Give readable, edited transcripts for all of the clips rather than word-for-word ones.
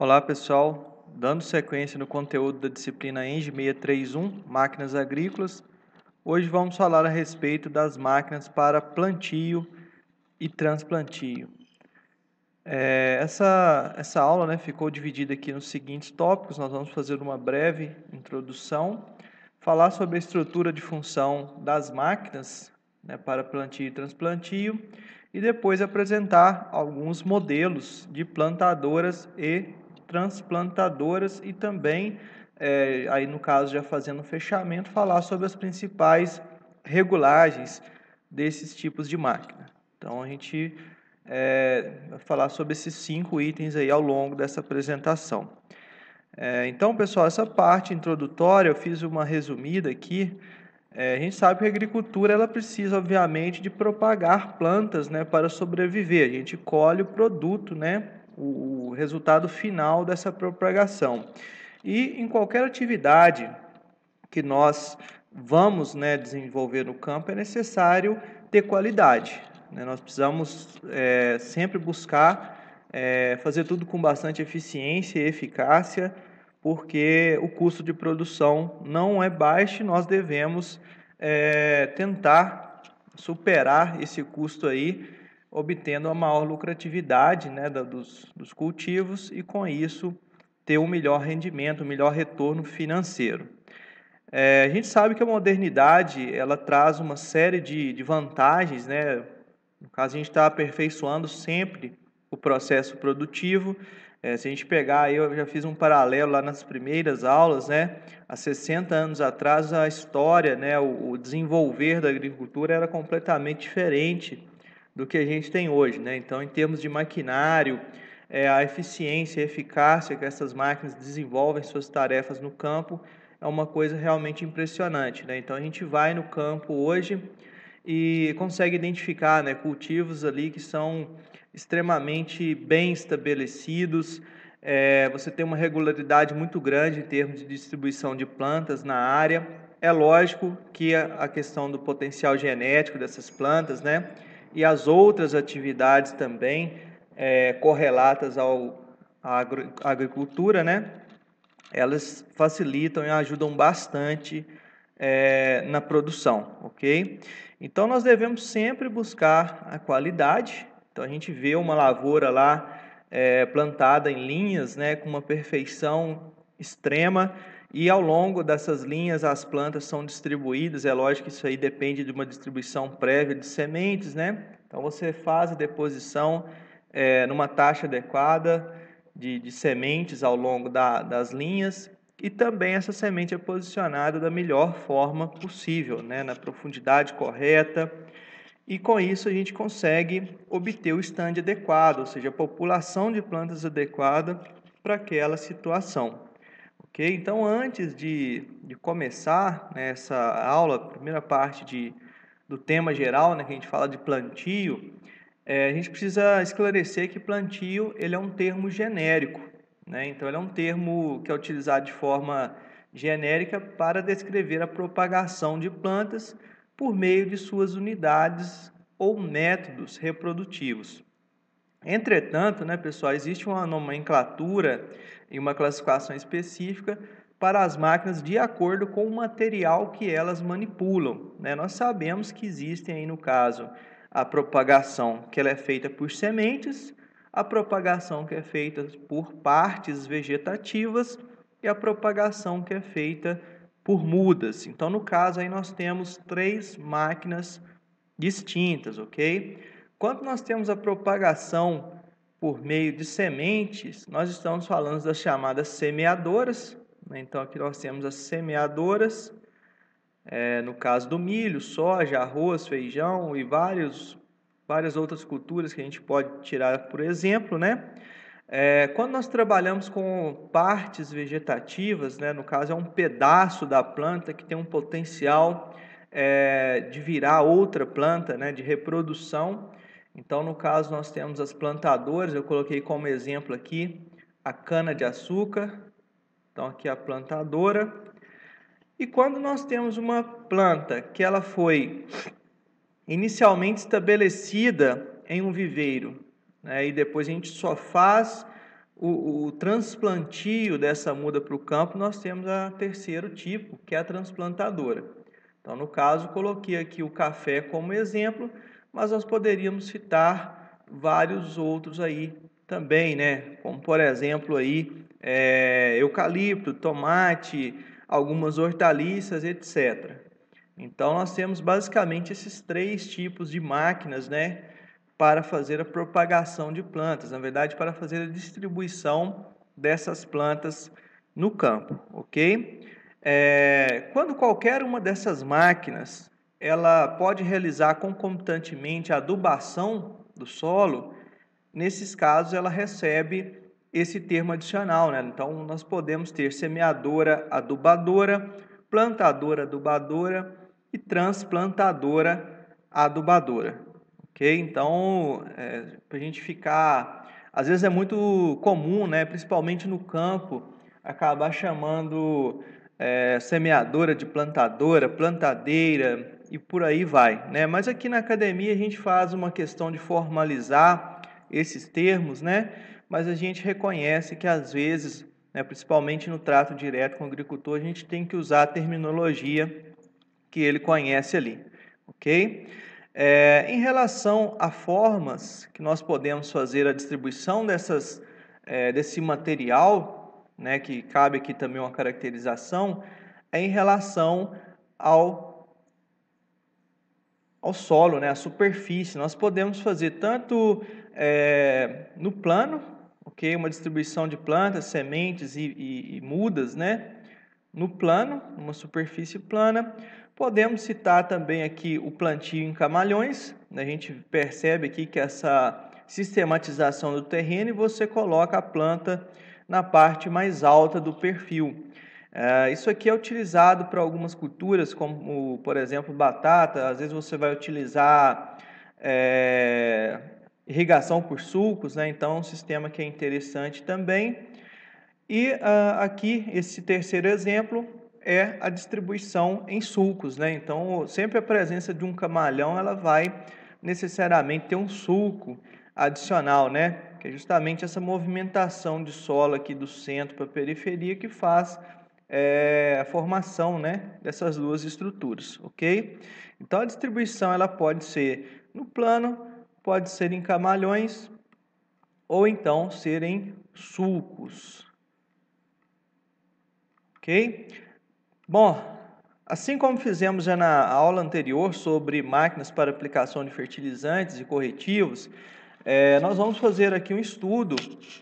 Olá pessoal, dando sequência no conteúdo da disciplina ENGE 631, Máquinas Agrícolas, hoje vamos falar a respeito das máquinas para plantio e transplantio. Essa aula ficou dividida aqui nos seguintes tópicos. Nós vamos fazer uma breve introdução, falar sobre a estrutura de função das máquinas para plantio e transplantio, e depois apresentar alguns modelos de plantadoras e transplantadoras e também, aí no caso já fazendo um fechamento, falar sobre as principais regulagens desses tipos de máquina. Então a gente vai falar sobre esses 5 itens aí ao longo dessa apresentação. Então, pessoal, essa parte introdutória eu fiz uma resumida aqui. A gente sabe que a agricultura ela precisa, obviamente, de propagar plantas para sobreviver. A gente colhe o produto, o resultado final dessa propagação. E em qualquer atividade que nós vamos desenvolver no campo, é necessário ter qualidade. Nós precisamos sempre buscar fazer tudo com bastante eficiência e eficácia, porque o custo de produção não é baixo e nós devemos tentar superar esse custo aí, obtendo a maior lucratividade dos cultivos e, com isso, ter um melhor rendimento, um melhor retorno financeiro. A gente sabe que a modernidade ela traz uma série de vantagens, No caso, a gente está aperfeiçoando sempre o processo produtivo. Se a gente pegar, eu já fiz um paralelo lá nas primeiras aulas, há 60 anos atrás, a história, o desenvolver da agricultura era completamente diferente do que a gente tem hoje, Então, em termos de maquinário, a eficiência e a eficácia que essas máquinas desenvolvem suas tarefas no campo é uma coisa realmente impressionante, Então, a gente vai no campo hoje e consegue identificar cultivos ali que são extremamente bem estabelecidos. Você tem uma regularidade muito grande em termos de distribuição de plantas na área. É lógico que a questão do potencial genético dessas plantas, e as outras atividades também correlatas à agricultura, elas facilitam e ajudam bastante na produção, ok? Então, nós devemos sempre buscar a qualidade. Então, a gente vê uma lavoura lá plantada em linhas, com uma perfeição extrema, e ao longo dessas linhas as plantas são distribuídas. É lógico que isso aí depende de uma distribuição prévia de sementes, Então, você faz a deposição numa taxa adequada de sementes ao longo das linhas, e também essa semente é posicionada da melhor forma possível, na profundidade correta, e com isso a gente consegue obter o stand adequado, ou seja, a população de plantas adequada para aquela situação. Ok? Então, antes de começar essa aula, a primeira parte do tema geral, que a gente fala de plantio, a gente precisa esclarecer que plantio ele é um termo genérico, Então, ele é um termo que é utilizado de forma genérica para descrever a propagação de plantas por meio de suas unidades ou métodos reprodutivos. Entretanto, pessoal, existe uma nomenclatura e uma classificação específica para as máquinas de acordo com o material que elas manipulam, Nós sabemos que existem aí, no caso, a propagação que ela é feita por sementes, a propagação que é feita por partes vegetativas e a propagação que é feita por mudas. Então, no caso, aí nós temos 3 máquinas distintas, ok? Quando nós temos a propagação por meio de sementes, nós estamos falando das chamadas semeadoras, Então, aqui nós temos as semeadoras, no caso do milho, soja, arroz, feijão e várias outras culturas que a gente pode tirar por exemplo, Quando nós trabalhamos com partes vegetativas, no caso é um pedaço da planta que tem um potencial de virar outra planta, de reprodução. Então, no caso, nós temos as plantadoras. Eu coloquei como exemplo aqui a cana-de-açúcar. Então, aqui a plantadora. E quando nós temos uma planta que ela foi inicialmente estabelecida em um viveiro, e depois a gente só faz o transplantio dessa muda para o campo, nós temos a terceiro tipo, que é a transplantadora. Então, no caso, coloquei aqui o café como exemplo, mas nós poderíamos citar vários outros aí também, né? Como, por exemplo, aí, eucalipto, tomate, algumas hortaliças, etc. Então, nós temos basicamente esses três tipos de máquinas, né, para fazer a propagação de plantas, na verdade, para fazer a distribuição dessas plantas no campo, ok? Quando qualquer uma dessas máquinas, ela pode realizar concomitantemente a adubação do solo, nesses casos ela recebe esse termo adicional, né? Então, nós podemos ter semeadora adubadora, plantadora adubadora e transplantadora adubadora, ok? Então, para a gente ficar... Às vezes é muito comum, né, principalmente no campo, acabar chamando semeadora de plantadora, plantadeira e por aí vai, né? Mas aqui na academia a gente faz uma questão de formalizar esses termos, né? Mas a gente reconhece que às vezes, né, principalmente no trato direto com o agricultor, a gente tem que usar a terminologia que ele conhece ali, ok? Em relação a formas que nós podemos fazer a distribuição desse material, né, que cabe aqui também uma caracterização, é em relação ao solo, né, a superfície. Nós podemos fazer tanto no plano, ok, uma distribuição de plantas, sementes e mudas, né, no plano, uma superfície plana. Podemos citar também aqui o plantio em camalhões, né? A gente percebe aqui que essa sistematização do terreno e você coloca a planta na parte mais alta do perfil. Isso aqui é utilizado para algumas culturas, como, por exemplo, batata. Às vezes você vai utilizar irrigação por sulcos, né? Então, é um sistema que é interessante também. E aqui, esse terceiro exemplo é a distribuição em sulcos, né? Então, sempre a presença de um camalhão, ela vai necessariamente ter um sulco adicional, né? Que é justamente essa movimentação de solo aqui do centro para a periferia que faz a formação, né, dessas duas estruturas, ok? Então, a distribuição ela pode ser no plano, pode ser em camalhões ou então ser em sulcos. Ok? Bom, assim como fizemos já na aula anterior sobre máquinas para aplicação de fertilizantes e corretivos, nós vamos fazer aqui um estudo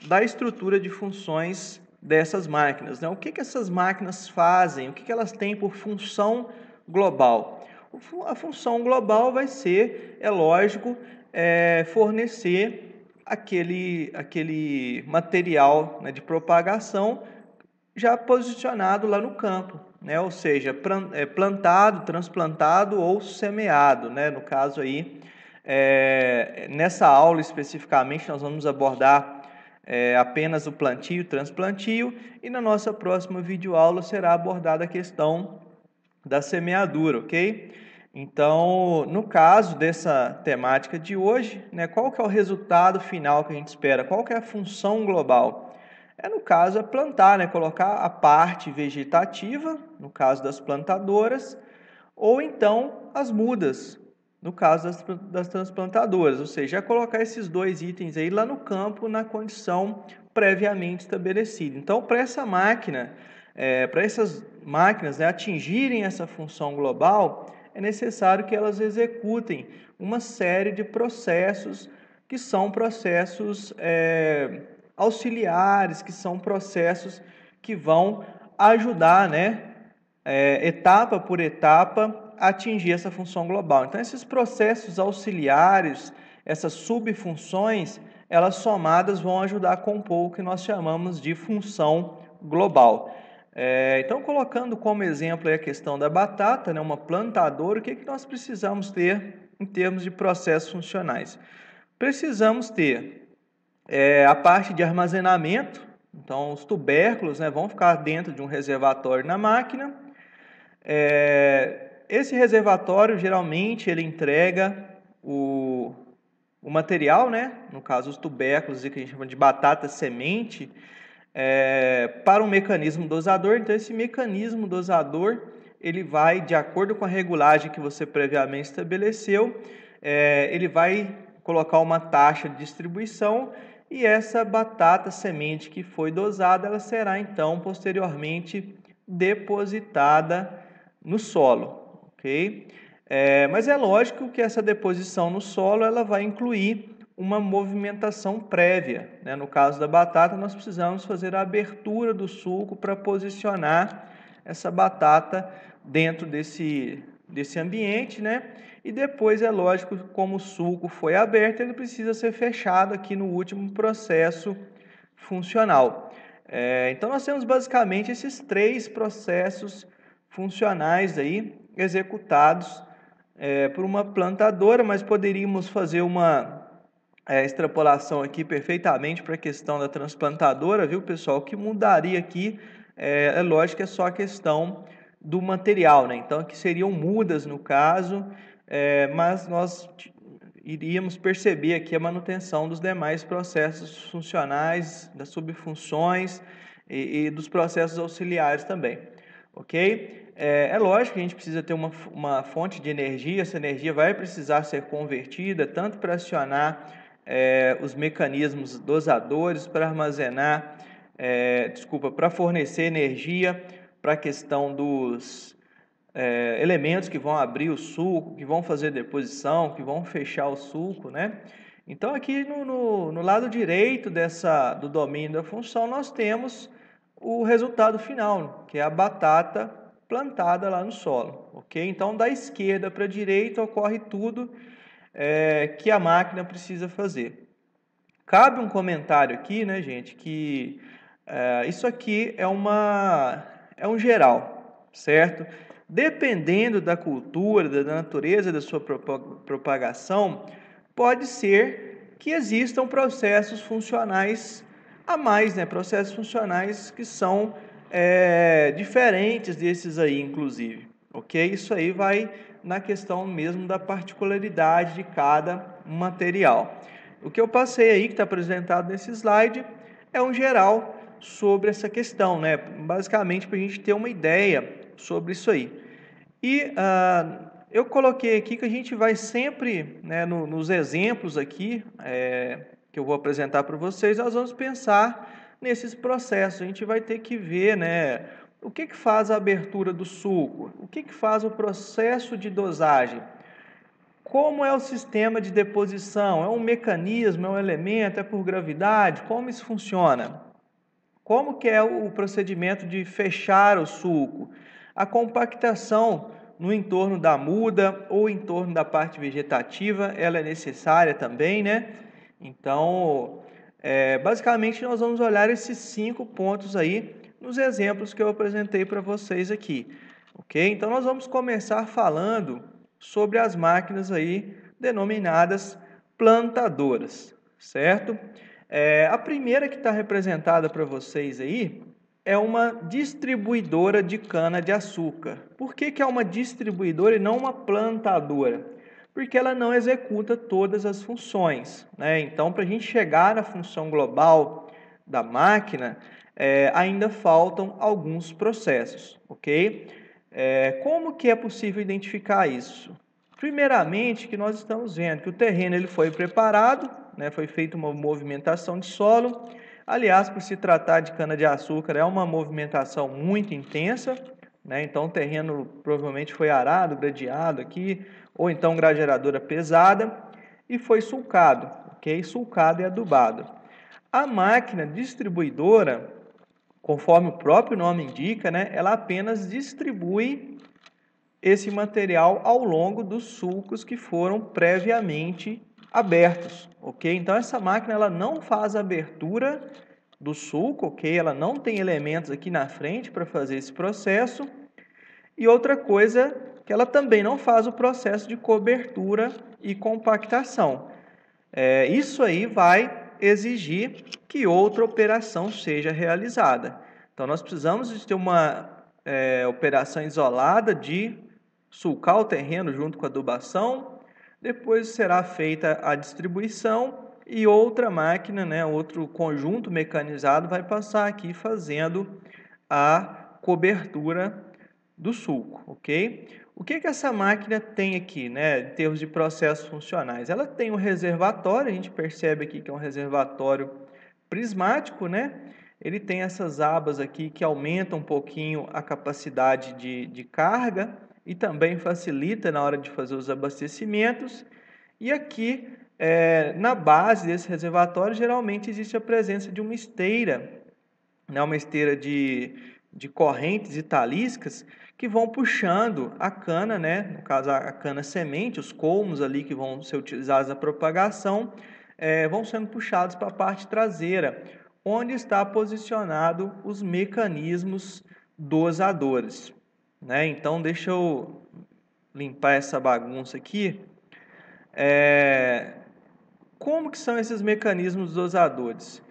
da estrutura de funções dessas máquinas, né? O que essas máquinas fazem, o que elas têm por função global. A função global vai ser, é lógico, fornecer aquele material, né, de propagação já posicionado lá no campo, né? Ou seja, plantado, transplantado ou semeado, né? No caso aí, nessa aula especificamente, nós vamos abordar apenas o plantio, transplantio, e na nossa próxima videoaula será abordada a questão da semeadura, ok? Então, no caso dessa temática de hoje, né, qual que é o resultado final que a gente espera? Qual que é a função global? No caso, plantar, né? Colocar a parte vegetativa, no caso das plantadoras, ou então as mudas, no caso das transplantadoras, ou seja, colocar esses dois itens aí lá no campo, na condição previamente estabelecida. Então, para essa máquina, para essas máquinas, né, atingirem essa função global, é necessário que elas executem uma série de processos que são processos auxiliares, que são processos que vão ajudar, né, etapa por etapa, a atingir essa função global. Então, esses processos auxiliares, essas subfunções, elas somadas vão ajudar a compor o que nós chamamos de função global. Então, colocando como exemplo aí a questão da batata, né, uma plantadora, o que nós precisamos ter em termos de processos funcionais? Precisamos ter a parte de armazenamento. Então, os tubérculos, né, vão ficar dentro de um reservatório na máquina. Esse reservatório, geralmente, ele entrega o o material, né, no caso os tubérculos que a gente chama de batata semente, para um mecanismo dosador. Então esse mecanismo dosador ele vai, de acordo com a regulagem que você previamente estabeleceu, ele vai colocar uma taxa de distribuição e essa batata semente que foi dosada, ela será então posteriormente depositada no solo, ok? Mas é lógico que essa deposição no solo ela vai incluir uma movimentação prévia, né? No caso da batata, nós precisamos fazer a abertura do sulco para posicionar essa batata dentro desse ambiente, né? E depois é lógico, como o sulco foi aberto, ele precisa ser fechado aqui no último processo funcional. Então nós temos basicamente esses 3 processos funcionais aí executados por uma plantadora, mas poderíamos fazer uma extrapolação aqui perfeitamente para a questão da transplantadora, viu, pessoal? O que mudaria aqui, é lógico, é só a questão do material, né? Então, aqui seriam mudas no caso, mas nós iríamos perceber aqui a manutenção dos demais processos funcionais, das subfunções e dos processos auxiliares também, ok? É lógico que a gente precisa ter uma fonte de energia, essa energia vai precisar ser convertida tanto para acionar os mecanismos dosadores, para armazenar, para fornecer energia para a questão dos elementos que vão abrir o sulco, que vão fazer deposição, que vão fechar o sulco, né? Então, aqui no lado direito do domínio da função, nós temos o resultado final, que é a batata plantada lá no solo, ok? Então, da esquerda para a direita ocorre tudo que a máquina precisa fazer. Cabe um comentário aqui, né, gente, que isso aqui é um geral, certo? Dependendo da cultura, da natureza da sua propagação, pode ser que existam processos funcionais a mais, né? Processos funcionais que são diferentes desses aí, inclusive, ok? Isso aí vai na questão mesmo da particularidade de cada material. O que eu passei aí, que está apresentado nesse slide, é um geral sobre essa questão, né? Basicamente para a gente ter uma ideia sobre isso aí. E eu coloquei aqui que a gente vai sempre, né, nos exemplos aqui, que eu vou apresentar para vocês, nós vamos pensar nesses processos. A gente vai ter que ver, né, o que faz a abertura do sulco, o que faz o processo de dosagem, como é o sistema de deposição, é um mecanismo, é um elemento, é por gravidade, como isso funciona? Como que é o procedimento de fechar o sulco? A compactação no entorno da muda ou em torno da parte vegetativa, ela é necessária também, né? Então, basicamente nós vamos olhar esses 5 pontos aí nos exemplos que eu apresentei para vocês aqui, ok? Então, nós vamos começar falando sobre as máquinas aí denominadas plantadoras, certo? A primeira que está representada para vocês aí é uma distribuidora de cana-de-açúcar. Por que é uma distribuidora e não uma plantadora? Porque ela não executa todas as funções, né? Então, para a gente chegar na função global da máquina, ainda faltam alguns processos, ok? Como que é possível identificar isso? Primeiramente, que nós estamos vendo que o terreno ele foi preparado, né, foi feita uma movimentação de solo. Aliás, por se tratar de cana-de-açúcar, é uma movimentação muito intensa, né? Então o terreno provavelmente foi arado, gradeado aqui, ou então gradeadora pesada, e foi sulcado, ok? Sulcado e adubado. A máquina distribuidora, conforme o próprio nome indica, né, ela apenas distribui esse material ao longo dos sulcos que foram previamente abertos, ok? Então essa máquina ela não faz a abertura do sulco, ok? Ela não tem elementos aqui na frente para fazer esse processo. E outra coisa que ela também não faz o processo de cobertura e compactação. Isso aí vai exigir que outra operação seja realizada. Então nós precisamos de ter uma operação isolada de sulcar o terreno junto com a adubação, Depois será feita a distribuição e outra máquina, né, outro conjunto mecanizado vai passar aqui fazendo a cobertura do sulco, ok? O que que essa máquina tem aqui, né, em termos de processos funcionais? Ela tem um reservatório, a gente percebe aqui que é um reservatório prismático, né? Ele tem essas abas aqui que aumentam um pouquinho a capacidade de carga e também facilita na hora de fazer os abastecimentos. E aqui, na base desse reservatório, geralmente existe a presença de uma esteira, né, uma esteira de correntes italísticas que vão puxando a cana, né, no caso a cana semente, os colmos ali que vão ser utilizados na propagação, vão sendo puxados para a parte traseira, onde está posicionado os mecanismos dosadores, né? Então, deixa eu limpar essa bagunça aqui. Como que são esses mecanismos dosadores?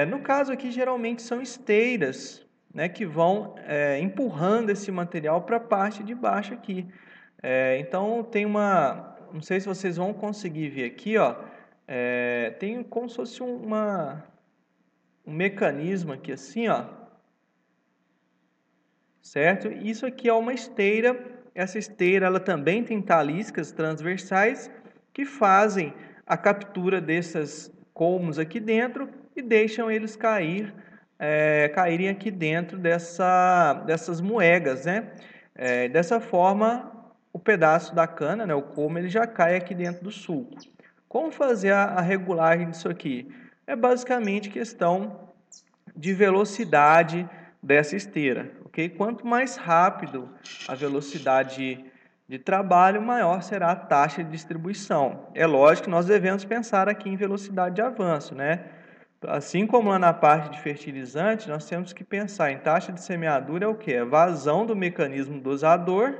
No caso aqui, geralmente são esteiras, né, que vão empurrando esse material para a parte de baixo aqui. Então, tem não sei se vocês vão conseguir ver aqui, ó, tem como se fosse um mecanismo aqui assim, ó, certo? Isso aqui é uma esteira. Essa esteira ela também tem taliscas transversais que fazem a captura desses colmos aqui dentro e deixam eles caírem aqui dentro dessas moegas, né? Dessa forma, o pedaço da cana, né, o colmo, ele já cai aqui dentro do sulco. Como fazer a regulagem disso aqui? É basicamente questão de velocidade dessa esteira, ok? Quanto mais rápido a velocidade de trabalho, maior será a taxa de distribuição. É lógico que nós devemos pensar aqui em velocidade de avanço, né? Assim como lá na parte de fertilizante, nós temos que pensar em taxa de semeadura é o quê? A vazão do mecanismo dosador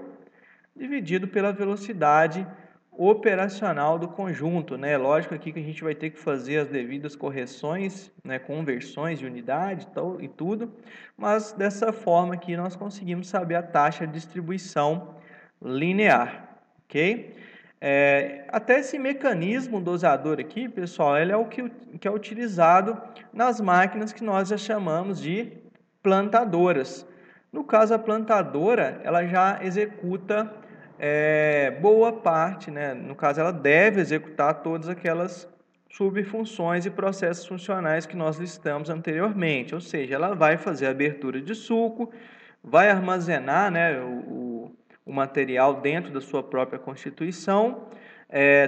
dividido pela velocidade operacional do conjunto, né? Lógico aqui que a gente vai ter que fazer as devidas correções, né, conversões de unidade e tudo, mas dessa forma aqui nós conseguimos saber a taxa de distribuição linear, ok? Até esse mecanismo dosador aqui, pessoal, ele é o que é utilizado nas máquinas que nós já chamamos de plantadoras. No caso, a plantadora, ela já executa boa parte, né? No caso, ela deve executar todas aquelas subfunções e processos funcionais que nós listamos anteriormente, ou seja, ela vai fazer a abertura de suco, vai armazenar, né, o material dentro da sua própria constituição,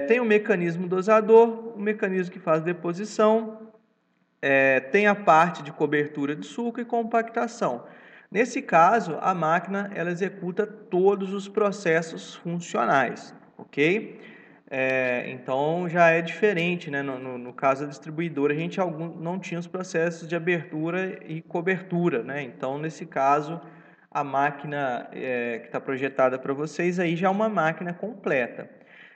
tem o mecanismo dosador, o mecanismo que faz deposição, tem a parte de cobertura de suco e compactação. Nesse caso, a máquina ela executa todos os processos funcionais, ok? Então já é diferente, né? No caso da distribuidora, a gente não tinha os processos de abertura e cobertura, né? Então, nesse caso, a máquina que está projetada para vocês aí já é uma máquina completa.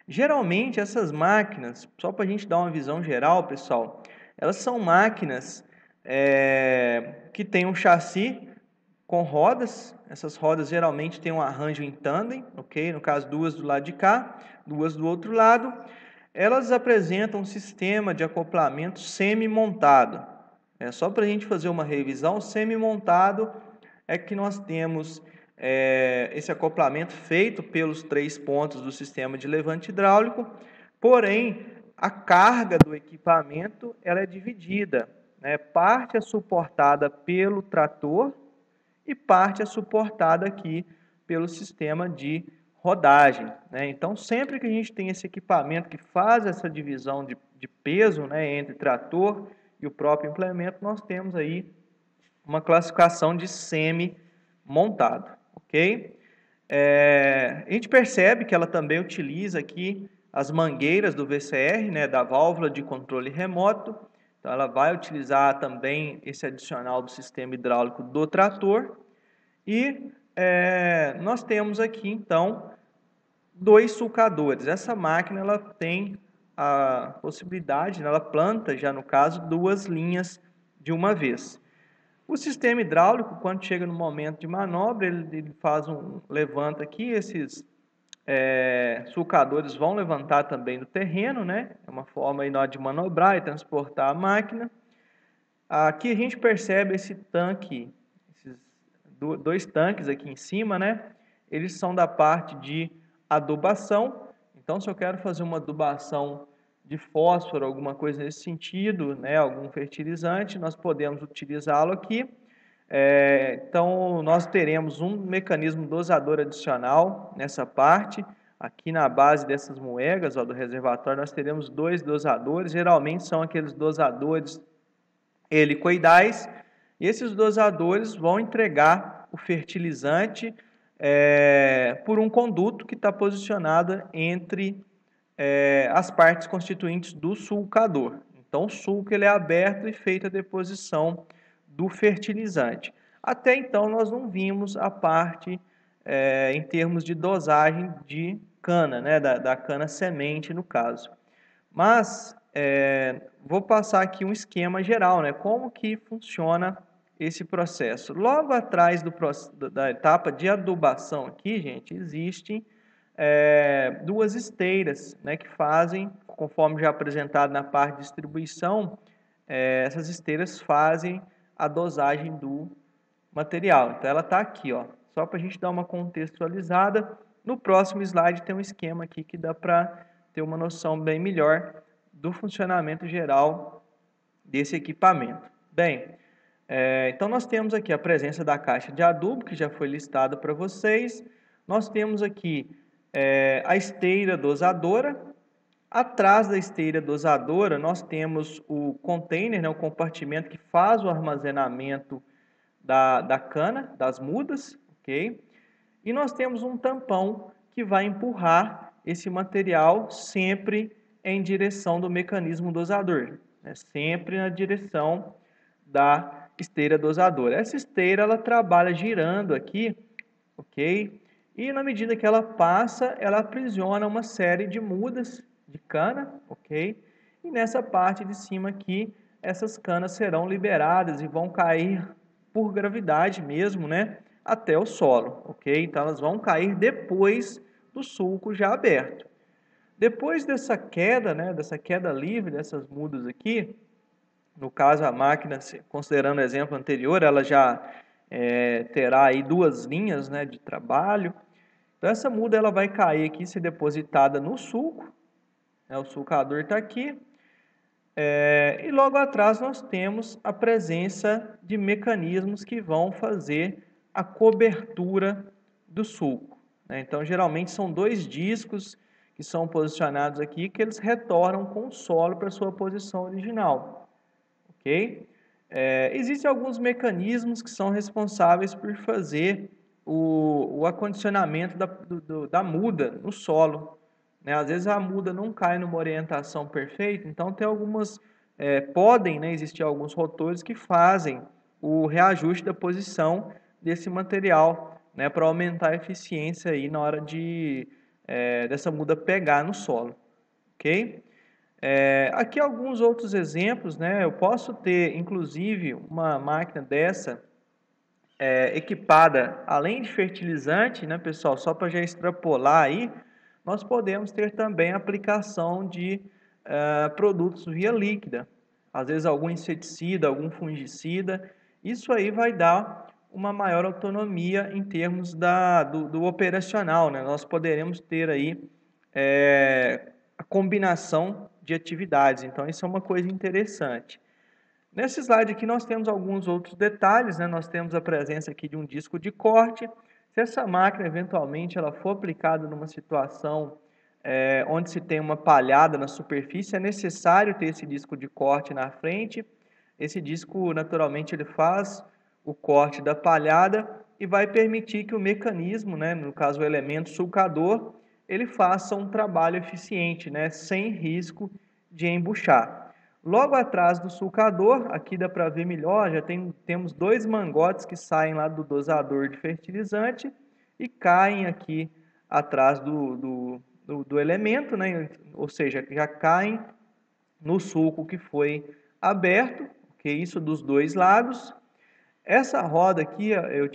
Geralmente, essas máquinas, só para a gente dar uma visão geral, pessoal, elas são máquinas que têm um chassi com rodas. Essas rodas geralmente têm um arranjo em tandem, ok? No caso, duas do lado de cá, duas do outro lado. Elas apresentam um sistema de acoplamento semi-montado. Só para a gente fazer uma revisão, semi-montado é que nós temos esse acoplamento feito pelos 3 pontos do sistema de levante hidráulico, porém, a carga do equipamento ela é dividida, né? Parte é suportada pelo trator e parte é suportada aqui pelo sistema de rodagem, né? Então, sempre que a gente tem esse equipamento que faz essa divisão de peso, né, entre trator e o próprio implemento, nós temos aí uma classificação de semi-montado, ok? A gente percebe que ela também utiliza aqui as mangueiras do VCR, né, da válvula de controle remoto. Então, ela vai utilizar também esse adicional do sistema hidráulico do trator. E nós temos aqui, então, 2 sulcadores. Essa máquina ela tem a possibilidade, né, ela planta já no caso 2 linhas de uma vez. O sistema hidráulico, quando chega no momento de manobra, ele faz levanta aqui sulcadores vão levantar também no terreno, né? É uma forma aí de manobrar e transportar a máquina. Aqui a gente percebe esse tanque, esses dois tanques aqui em cima, né? Eles são da parte de adubação. Então, se eu quero fazer uma adubação de fósforo, alguma coisa nesse sentido, né? Algum fertilizante, nós podemos utilizá-lo aqui. Então, nós teremos um mecanismo dosador adicional nessa parte. Aqui na base dessas moegas, do reservatório, nós teremos dois dosadores. Geralmente são aqueles dosadores helicoidais, e esses dosadores vão entregar o fertilizante por um conduto que está posicionado entre as partes constituintes do sulcador. Então, o sulco ele é aberto e feita a deposição do fertilizante. Até então, nós não vimos a parte em termos de dosagem de cana, né, da cana semente, no caso. Mas vou passar aqui um esquema geral, né? Como que funciona esse processo. Logo atrás da etapa de adubação aqui, gente, existem duas esteiras, né, que fazem, conforme já apresentado na parte de distribuição, essas esteiras fazem a dosagem do material. Então, ela está aqui, ó, só para a gente dar uma contextualizada. No próximo slide tem um esquema aqui que dá para ter uma noção bem melhor do funcionamento geral desse equipamento. Bem, então nós temos aqui a presença da caixa de adubo, que já foi listada para vocês. Nós temos aqui a esteira dosadora. Atrás da esteira dosadora, nós temos o container, né, o compartimento que faz o armazenamento da cana, das mudas, ok? E nós temos um tampão que vai empurrar esse material sempre em direção do mecanismo dosador, né? Sempre na direção da esteira dosadora. Essa esteira ela trabalha girando aqui, ok? E na medida que ela passa, ela aprisiona uma série de mudas de cana, ok? E nessa parte de cima aqui, essas canas serão liberadas e vão cair por gravidade mesmo, né? Até o solo, ok? Então elas vão cair depois do sulco já aberto. Depois dessa queda, né? Dessa queda livre dessas mudas aqui, no caso a máquina, considerando o exemplo anterior, ela já terá aí duas linhas, né, de trabalho. Então essa muda ela vai cair aqui, ser depositada no sulco, né? O sulcador está aqui. E logo atrás nós temos a presença de mecanismos que vão fazer a cobertura do sulco, né? Então, geralmente são dois discos que são posicionados aqui, que eles retornam com o solo para sua posição original, ok? Existem alguns mecanismos que são responsáveis por fazer o acondicionamento da muda no solo, né? Às vezes a muda não cai numa orientação perfeita, então tem algumas, podem, né, existir alguns rotores que fazem o reajuste da posição desse material, né, para aumentar a eficiência aí na hora dessa muda pegar no solo, ok? Aqui alguns outros exemplos, né? Eu posso ter, inclusive, uma máquina dessa equipada, além de fertilizante, né, pessoal? Só para já extrapolar aí, nós podemos ter também aplicação de produtos via líquida. Às vezes algum inseticida, algum fungicida. Isso aí vai dar uma maior autonomia em termos do operacional, né? Nós poderemos ter aí a combinação de atividades. Então, isso é uma coisa interessante. Nesse slide aqui nós temos alguns outros detalhes, né? Nós temos a presença aqui de um disco de corte. Se essa máquina, eventualmente, ela for aplicada numa situação onde se tem uma palhada na superfície, é necessário ter esse disco de corte na frente. Esse disco, naturalmente, ele faz o corte da palhada e vai permitir que o mecanismo, né, no caso o elemento sulcador, ele faça um trabalho eficiente, né, sem risco de embuchar. Logo atrás do sulcador, aqui dá para ver melhor, já temos dois mangotes que saem lá do dosador de fertilizante e caem aqui atrás do elemento, né? Ou seja, já caem no sulco que foi aberto, ok? Isso dos dois lados. Essa roda aqui, ó, eu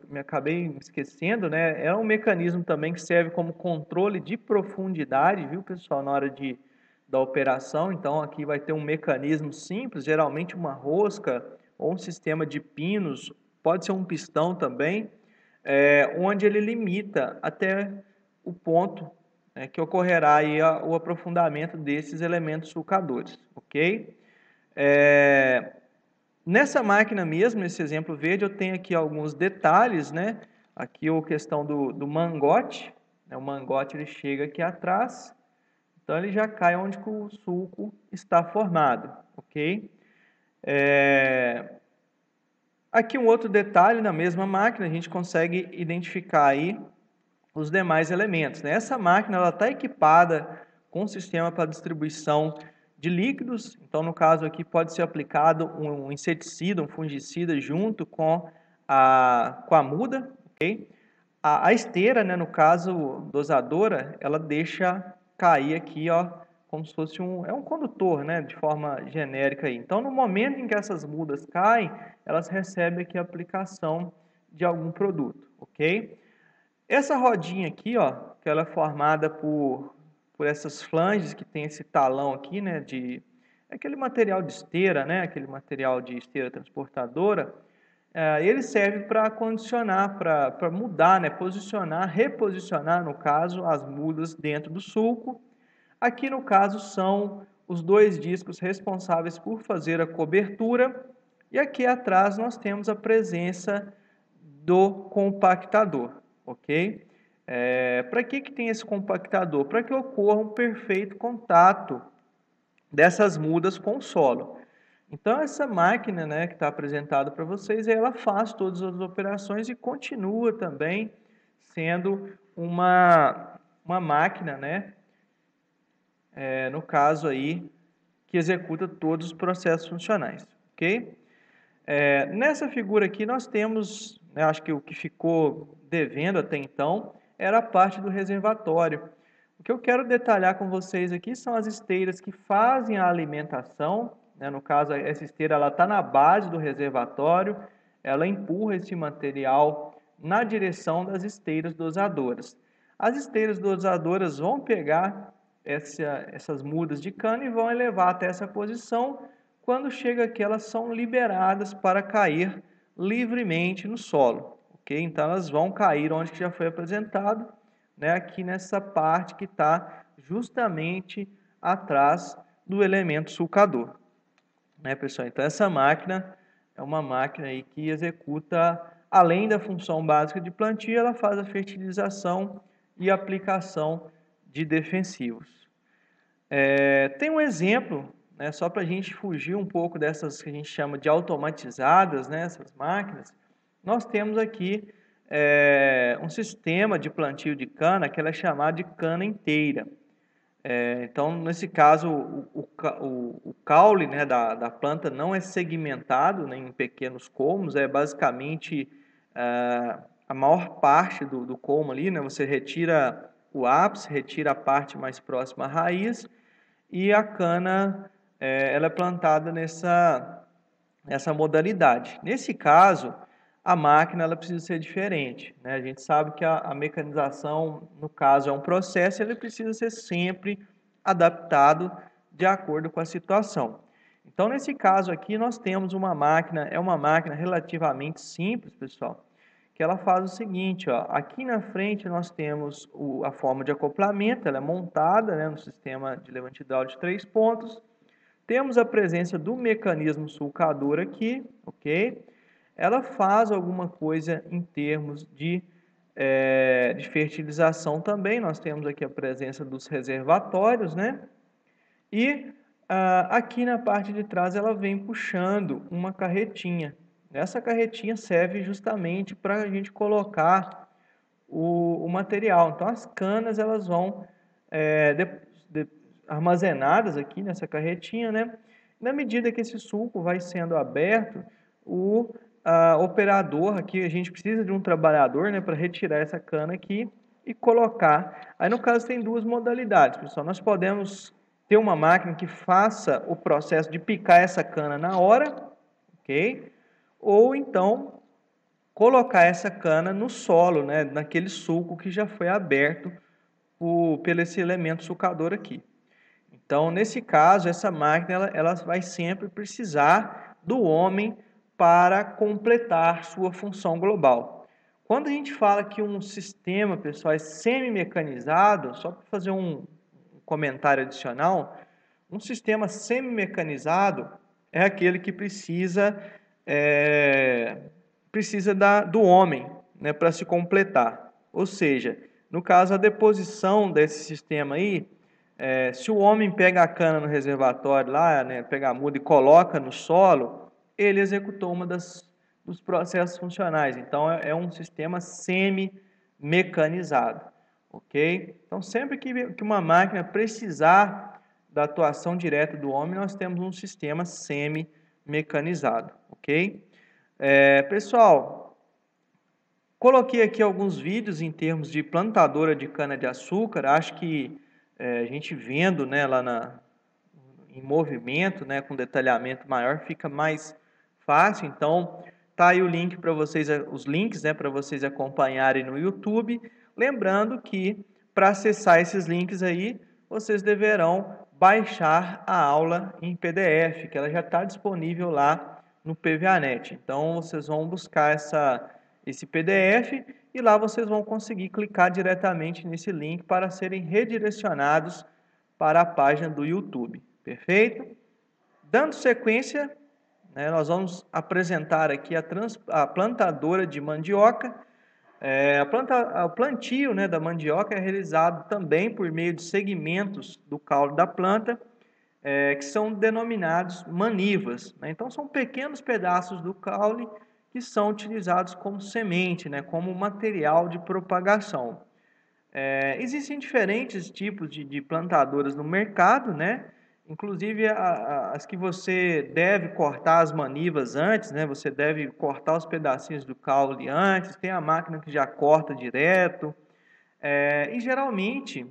me acabei me esquecendo, né? É um mecanismo também que serve como controle de profundidade, viu, pessoal, na hora da operação. Então, aqui vai ter um mecanismo simples, geralmente uma rosca ou um sistema de pinos, pode ser um pistão também, onde ele limita até o ponto, né, que ocorrerá aí o aprofundamento desses elementos sulcadores, ok? Nessa máquina mesmo, nesse exemplo verde, eu tenho aqui alguns detalhes, né? Aqui a questão do mangote, né? O mangote ele chega aqui atrás, então ele já cai onde que o sulco está formado, ok? Aqui um outro detalhe, na mesma máquina, a gente consegue identificar aí os demais elementos, né? Essa máquina ela está equipada com um sistema para distribuição de líquidos, então no caso aqui pode ser aplicado um inseticida, um fungicida junto com a muda, ok? A esteira, né, no caso dosadora, ela deixa cair aqui, ó, como se fosse um condutor, né, de forma genérica aí. Então no momento em que essas mudas caem, elas recebem aqui a aplicação de algum produto, ok? Essa rodinha aqui, ó, que ela é formada por essas flanges que tem esse talão aqui, né, aquele material de esteira, né, aquele material de esteira transportadora, ele serve para condicionar, para mudar, né, posicionar, reposicionar, no caso, as mudas dentro do sulco. Aqui, no caso, são os dois discos responsáveis por fazer a cobertura. E aqui atrás nós temos a presença do compactador, ok? Para que tem esse compactador? Para que ocorra um perfeito contato dessas mudas com o solo. Então, essa máquina, né, que está apresentada para vocês, ela faz todas as operações e continua também sendo uma máquina, né, no caso aí, que executa todos os processos funcionais, ok? Nessa figura aqui nós temos, né, acho que o que ficou devendo até então era a parte do reservatório. O que eu quero detalhar com vocês aqui são as esteiras que fazem a alimentação, né, no caso essa esteira ela está na base do reservatório, ela empurra esse material na direção das esteiras dosadoras. As esteiras dosadoras vão pegar essas mudas de cana e vão elevar até essa posição. Quando chega aqui, elas são liberadas para cair livremente no solo, ok? Então, elas vão cair onde que já foi apresentado, né? Aqui nessa parte que está justamente atrás do elemento sulcador, né, pessoal? Então, essa máquina é uma máquina aí que executa, além da função básica de plantio, ela faz a fertilização e aplicação de defensivos. Tem um exemplo, né, só para a gente fugir um pouco dessas que a gente chama de automatizadas, né, essas máquinas. Nós temos aqui um sistema de plantio de cana que ela é chamada de cana inteira. Então, nesse caso, o caule, né, da planta não é segmentado, né, em pequenos colmos, é basicamente a maior parte do colmo ali, né, você retira o ápice, retira a parte mais próxima à raiz e a cana ela é plantada nessa modalidade. Nesse caso, a máquina ela precisa ser diferente, né? A gente sabe que a mecanização, no caso, é um processo, ele precisa ser sempre adaptado de acordo com a situação. Então, nesse caso aqui, nós temos uma máquina, é uma máquina relativamente simples, pessoal, que ela faz o seguinte, ó, aqui na frente nós temos a forma de acoplamento, ela é montada, né, no sistema de levante hidráulico de 3 pontos, temos a presença do mecanismo sulcador aqui, ok? Ela faz alguma coisa em termos de fertilização também, nós temos aqui a presença dos reservatórios, né? E aqui na parte de trás ela vem puxando uma carretinha. Essa carretinha serve justamente para a gente colocar o material. Então as canas elas vão armazenadas aqui nessa carretinha, né? Na medida que esse sulco vai sendo aberto, o operador aqui, a gente precisa de um trabalhador, né, para retirar essa cana aqui e colocar. Aí no caso tem duas modalidades, pessoal. Nós podemos ter uma máquina que faça o processo de picar essa cana na hora, ok? ou então colocar essa cana no solo, né, naquele sulco que já foi aberto pelo esse elemento sulcador aqui. Então, nesse caso, essa máquina ela vai sempre precisar do homem para completar sua função global. Quando a gente fala que um sistema, pessoal, é semi-mecanizado, só para fazer um comentário adicional, um sistema semi-mecanizado é aquele que precisa do homem, né, para se completar. Ou seja, no caso, a deposição desse sistema aí, se o homem pega a cana no reservatório lá, né, pega a muda e coloca no solo, ele executou dos processos funcionais. Então, é um sistema semi-mecanizado, ok? Então, sempre que uma máquina precisar da atuação direta do homem, nós temos um sistema semi-mecanizado, ok? Pessoal, coloquei aqui alguns vídeos em termos de plantadora de cana-de-açúcar. Acho que a gente vendo, né, lá em movimento, né, com detalhamento maior, fica mais fácil. Então, tá aí o link para vocês, os links, né, para vocês acompanharem no YouTube. Lembrando que para acessar esses links aí, vocês deverão baixar a aula em PDF, que ela já está disponível lá no PVAnet. Então, vocês vão buscar esse PDF e lá vocês vão conseguir clicar diretamente nesse link para serem redirecionados para a página do YouTube. Perfeito? Dando sequência, né, nós vamos apresentar aqui a plantadora de mandioca. O plantio, né, da mandioca é realizado também por meio de segmentos do caule da planta, que são denominados manivas, né? Então, são pequenos pedaços do caule que são utilizados como semente, né, como material de propagação. Existem diferentes tipos de plantadoras no mercado, né? Inclusive as que você deve cortar as manivas antes, né? Você deve cortar os pedacinhos do caule antes. Tem a máquina que já corta direto. E geralmente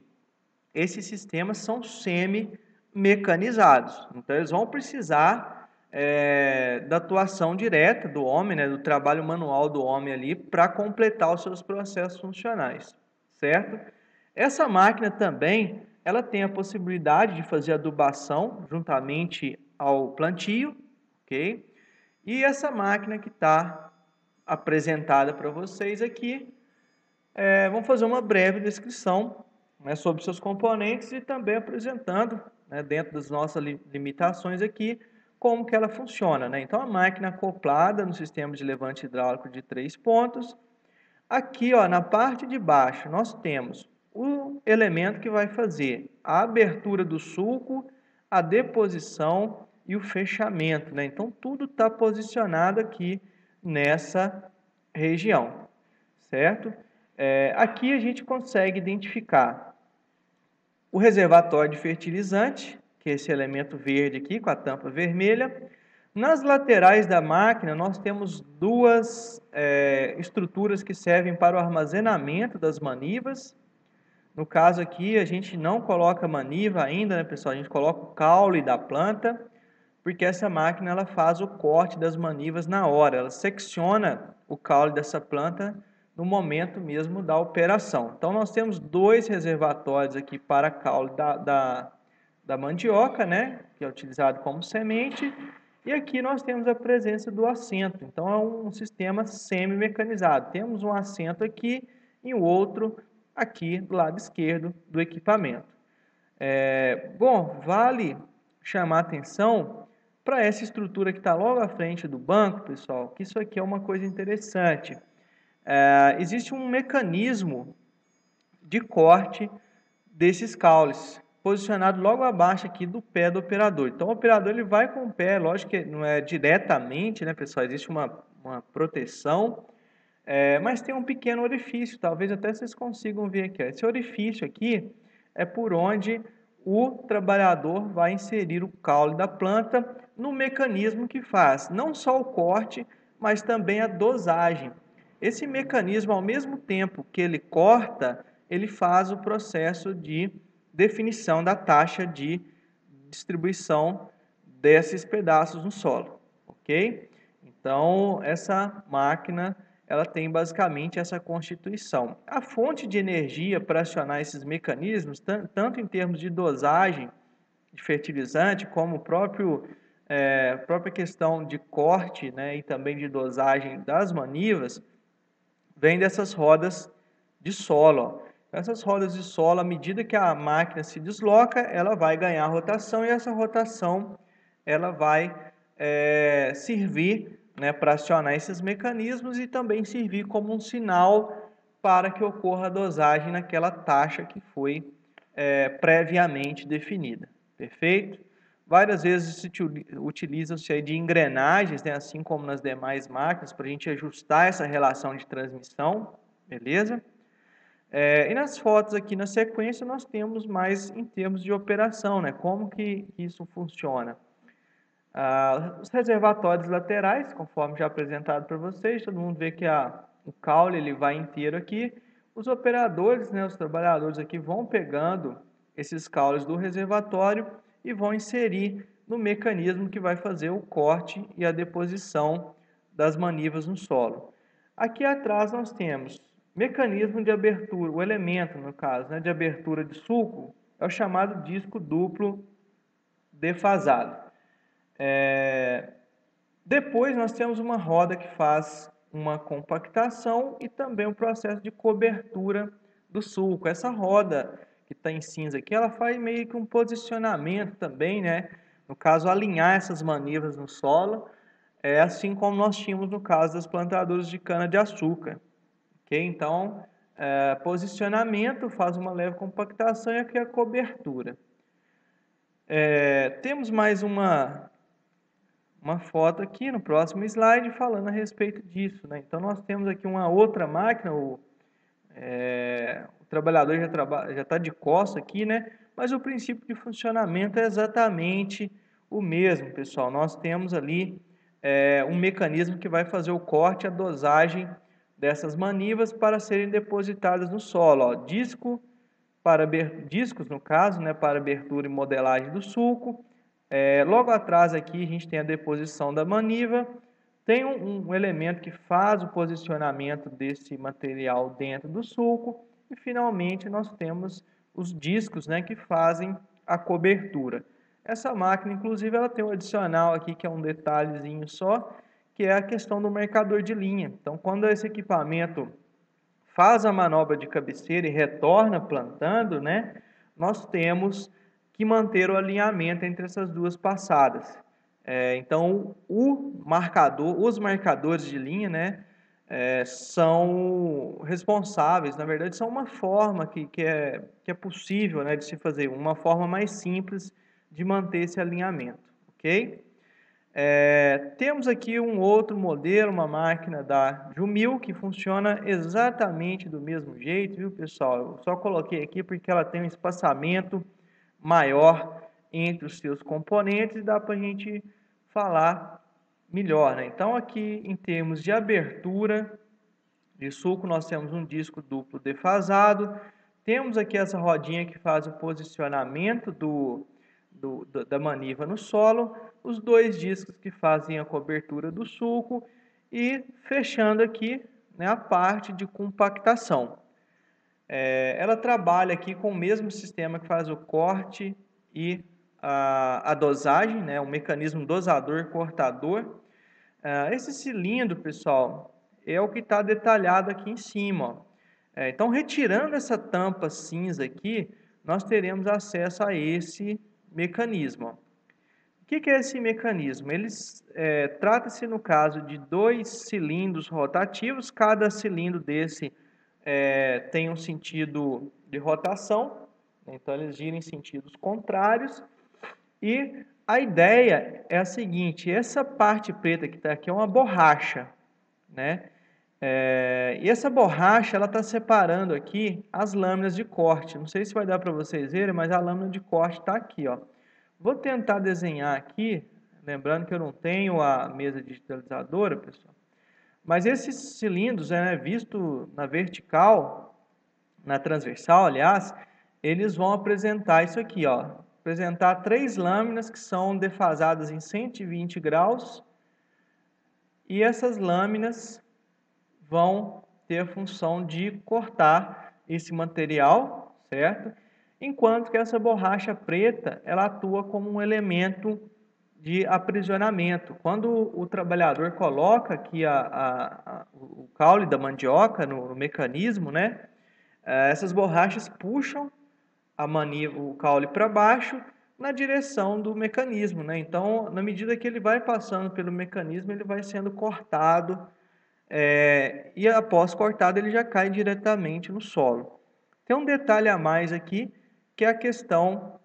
esses sistemas são semi-mecanizados. Então eles vão precisar da atuação direta do homem, né? Do trabalho manual do homem ali para completar os seus processos funcionais. Certo? Essa máquina também, ela tem a possibilidade de fazer adubação juntamente ao plantio, ok? E essa máquina que está apresentada para vocês aqui, vamos fazer uma breve descrição, né, sobre seus componentes e também apresentando, né, dentro das nossas limitações aqui, como que ela funciona, né? Então, a máquina acoplada no sistema de levante hidráulico de 3 pontos. Aqui, ó, na parte de baixo, nós temos o elemento que vai fazer a abertura do sulco, a deposição e o fechamento, né? Então, tudo está posicionado aqui nessa região, certo? Aqui a gente consegue identificar o reservatório de fertilizante, que é esse elemento verde aqui com a tampa vermelha. Nas laterais da máquina, nós temos duas estruturas que servem para o armazenamento das manivas. No caso aqui, a gente não coloca maniva ainda, né, pessoal? A gente coloca o caule da planta, porque essa máquina ela faz o corte das manivas na hora. Ela secciona o caule dessa planta no momento mesmo da operação. Então, nós temos dois reservatórios aqui para caule da mandioca, né, que é utilizado como semente. E aqui nós temos a presença do assento. Então, é um sistema semi-mecanizado. Temos um assento aqui e o outro aqui do lado esquerdo do equipamento. Bom, vale chamar atenção para essa estrutura que está logo à frente do banco, pessoal, que isso aqui é uma coisa interessante. Existe um mecanismo de corte desses caules, posicionado logo abaixo aqui do pé do operador. Então, o operador ele vai com o pé, lógico que não é diretamente, né, pessoal? Existe uma proteção, mas tem um pequeno orifício, talvez até vocês consigam ver aqui. Ó. Esse orifício aqui é por onde o trabalhador vai inserir o caule da planta no mecanismo que faz não só o corte, mas também a dosagem. Esse mecanismo, ao mesmo tempo que ele corta, ele faz o processo de definição da taxa de distribuição desses pedaços no solo, ok? Então, essa máquina, ela tem basicamente essa constituição. A fonte de energia para acionar esses mecanismos, tanto em termos de dosagem de fertilizante, como própria questão de corte, né, e também de dosagem das manivas, vem dessas rodas de solo. Ó. Essas rodas de solo, à medida que a máquina se desloca, ela vai ganhar rotação e essa rotação ela vai servir, né, para acionar esses mecanismos e também servir como um sinal para que ocorra a dosagem naquela taxa que foi previamente definida. Perfeito? Várias vezes utiliza-se de engrenagens, né, assim como nas demais máquinas, para a gente ajustar essa relação de transmissão, beleza? E nas fotos aqui na sequência nós temos mais em termos de operação, né? Como que isso funciona? Os reservatórios laterais, conforme já apresentado para vocês, todo mundo vê que o caule ele vai inteiro aqui. Os operadores, né, os trabalhadores aqui vão pegando esses caules do reservatório e vão inserir no mecanismo que vai fazer o corte e a deposição das manivas no solo. Aqui atrás nós temos mecanismo de abertura, o elemento, no caso, né, de abertura de sulco, é o chamado disco duplo defasado. Depois nós temos uma roda que faz uma compactação e também o processo de cobertura do sulco. Essa roda que está em cinza aqui, ela faz meio que um posicionamento também, né? No caso, alinhar essas manivas no solo, assim como nós tínhamos no caso das plantadoras de cana-de-açúcar. Okay? Então, posicionamento faz uma leve compactação e aqui a cobertura. Temos mais uma foto aqui no próximo slide falando a respeito disso. Né? Então, nós temos aqui uma outra máquina, o trabalhador já está de costas aqui, né? Mas o princípio de funcionamento é exatamente o mesmo, pessoal. Nós temos ali um mecanismo que vai fazer o corte e a dosagem dessas manivas para serem depositadas no solo. Ó. Discos, no caso, né, para abertura e modelagem do sulco. Logo atrás aqui a gente tem a deposição da maniva, tem um elemento que faz o posicionamento desse material dentro do sulco e finalmente nós temos os discos, né, que fazem a cobertura. Essa máquina, inclusive, ela tem um adicional aqui que é um detalhezinho só, que é a questão do marcador de linha. Então, quando esse equipamento faz a manobra de cabeceira e retorna plantando, né, nós temos que manter o alinhamento entre essas duas passadas. Então, os marcadores de linha, né, são responsáveis, na verdade, são uma forma que é possível, né, de se fazer, uma forma mais simples de manter esse alinhamento, ok? Temos aqui um outro modelo, uma máquina da Jumil, que funciona exatamente do mesmo jeito, viu, pessoal? Eu só coloquei aqui porque ela tem um espaçamento maior entre os seus componentes e dá para a gente falar melhor, né? Então, aqui em termos de abertura de sulco, nós temos um disco duplo defasado, temos aqui essa rodinha que faz o posicionamento da maniva no solo, os dois discos que fazem a cobertura do sulco e fechando aqui, né, a parte de compactação. Ela trabalha aqui com o mesmo sistema que faz o corte e a dosagem, né, o mecanismo dosador-cortador. Esse cilindro, pessoal, é o que está detalhado aqui em cima. Ó. Então, retirando essa tampa cinza aqui, nós teremos acesso a esse mecanismo. Ó. O que é esse mecanismo? Trata-se, no caso, de dois cilindros rotativos, cada cilindro desse tem um sentido de rotação, então eles giram em sentidos contrários, e a ideia é a seguinte, essa parte preta que está aqui é uma borracha, né? E essa borracha, ela está separando aqui as lâminas de corte, não sei se vai dar para vocês verem, mas a lâmina de corte está aqui, ó. Vou tentar desenhar aqui, lembrando que eu não tenho a mesa digitalizadora, pessoal, mas esses cilindros, visto na vertical, na transversal, aliás, eles vão apresentar isso aqui, ó. Apresentar três lâminas que são defasadas em 120 graus e essas lâminas vão ter a função de cortar esse material, certo? Enquanto que essa borracha preta, ela atua como um elemento de aprisionamento. Quando o trabalhador coloca aqui o caule da mandioca no mecanismo, né? Essas borrachas puxam o caule para baixo na direção do mecanismo, né? Então, na medida que ele vai passando pelo mecanismo, ele vai sendo cortado, e após cortado ele já cai diretamente no solo. Tem um detalhe a mais aqui, que é a questão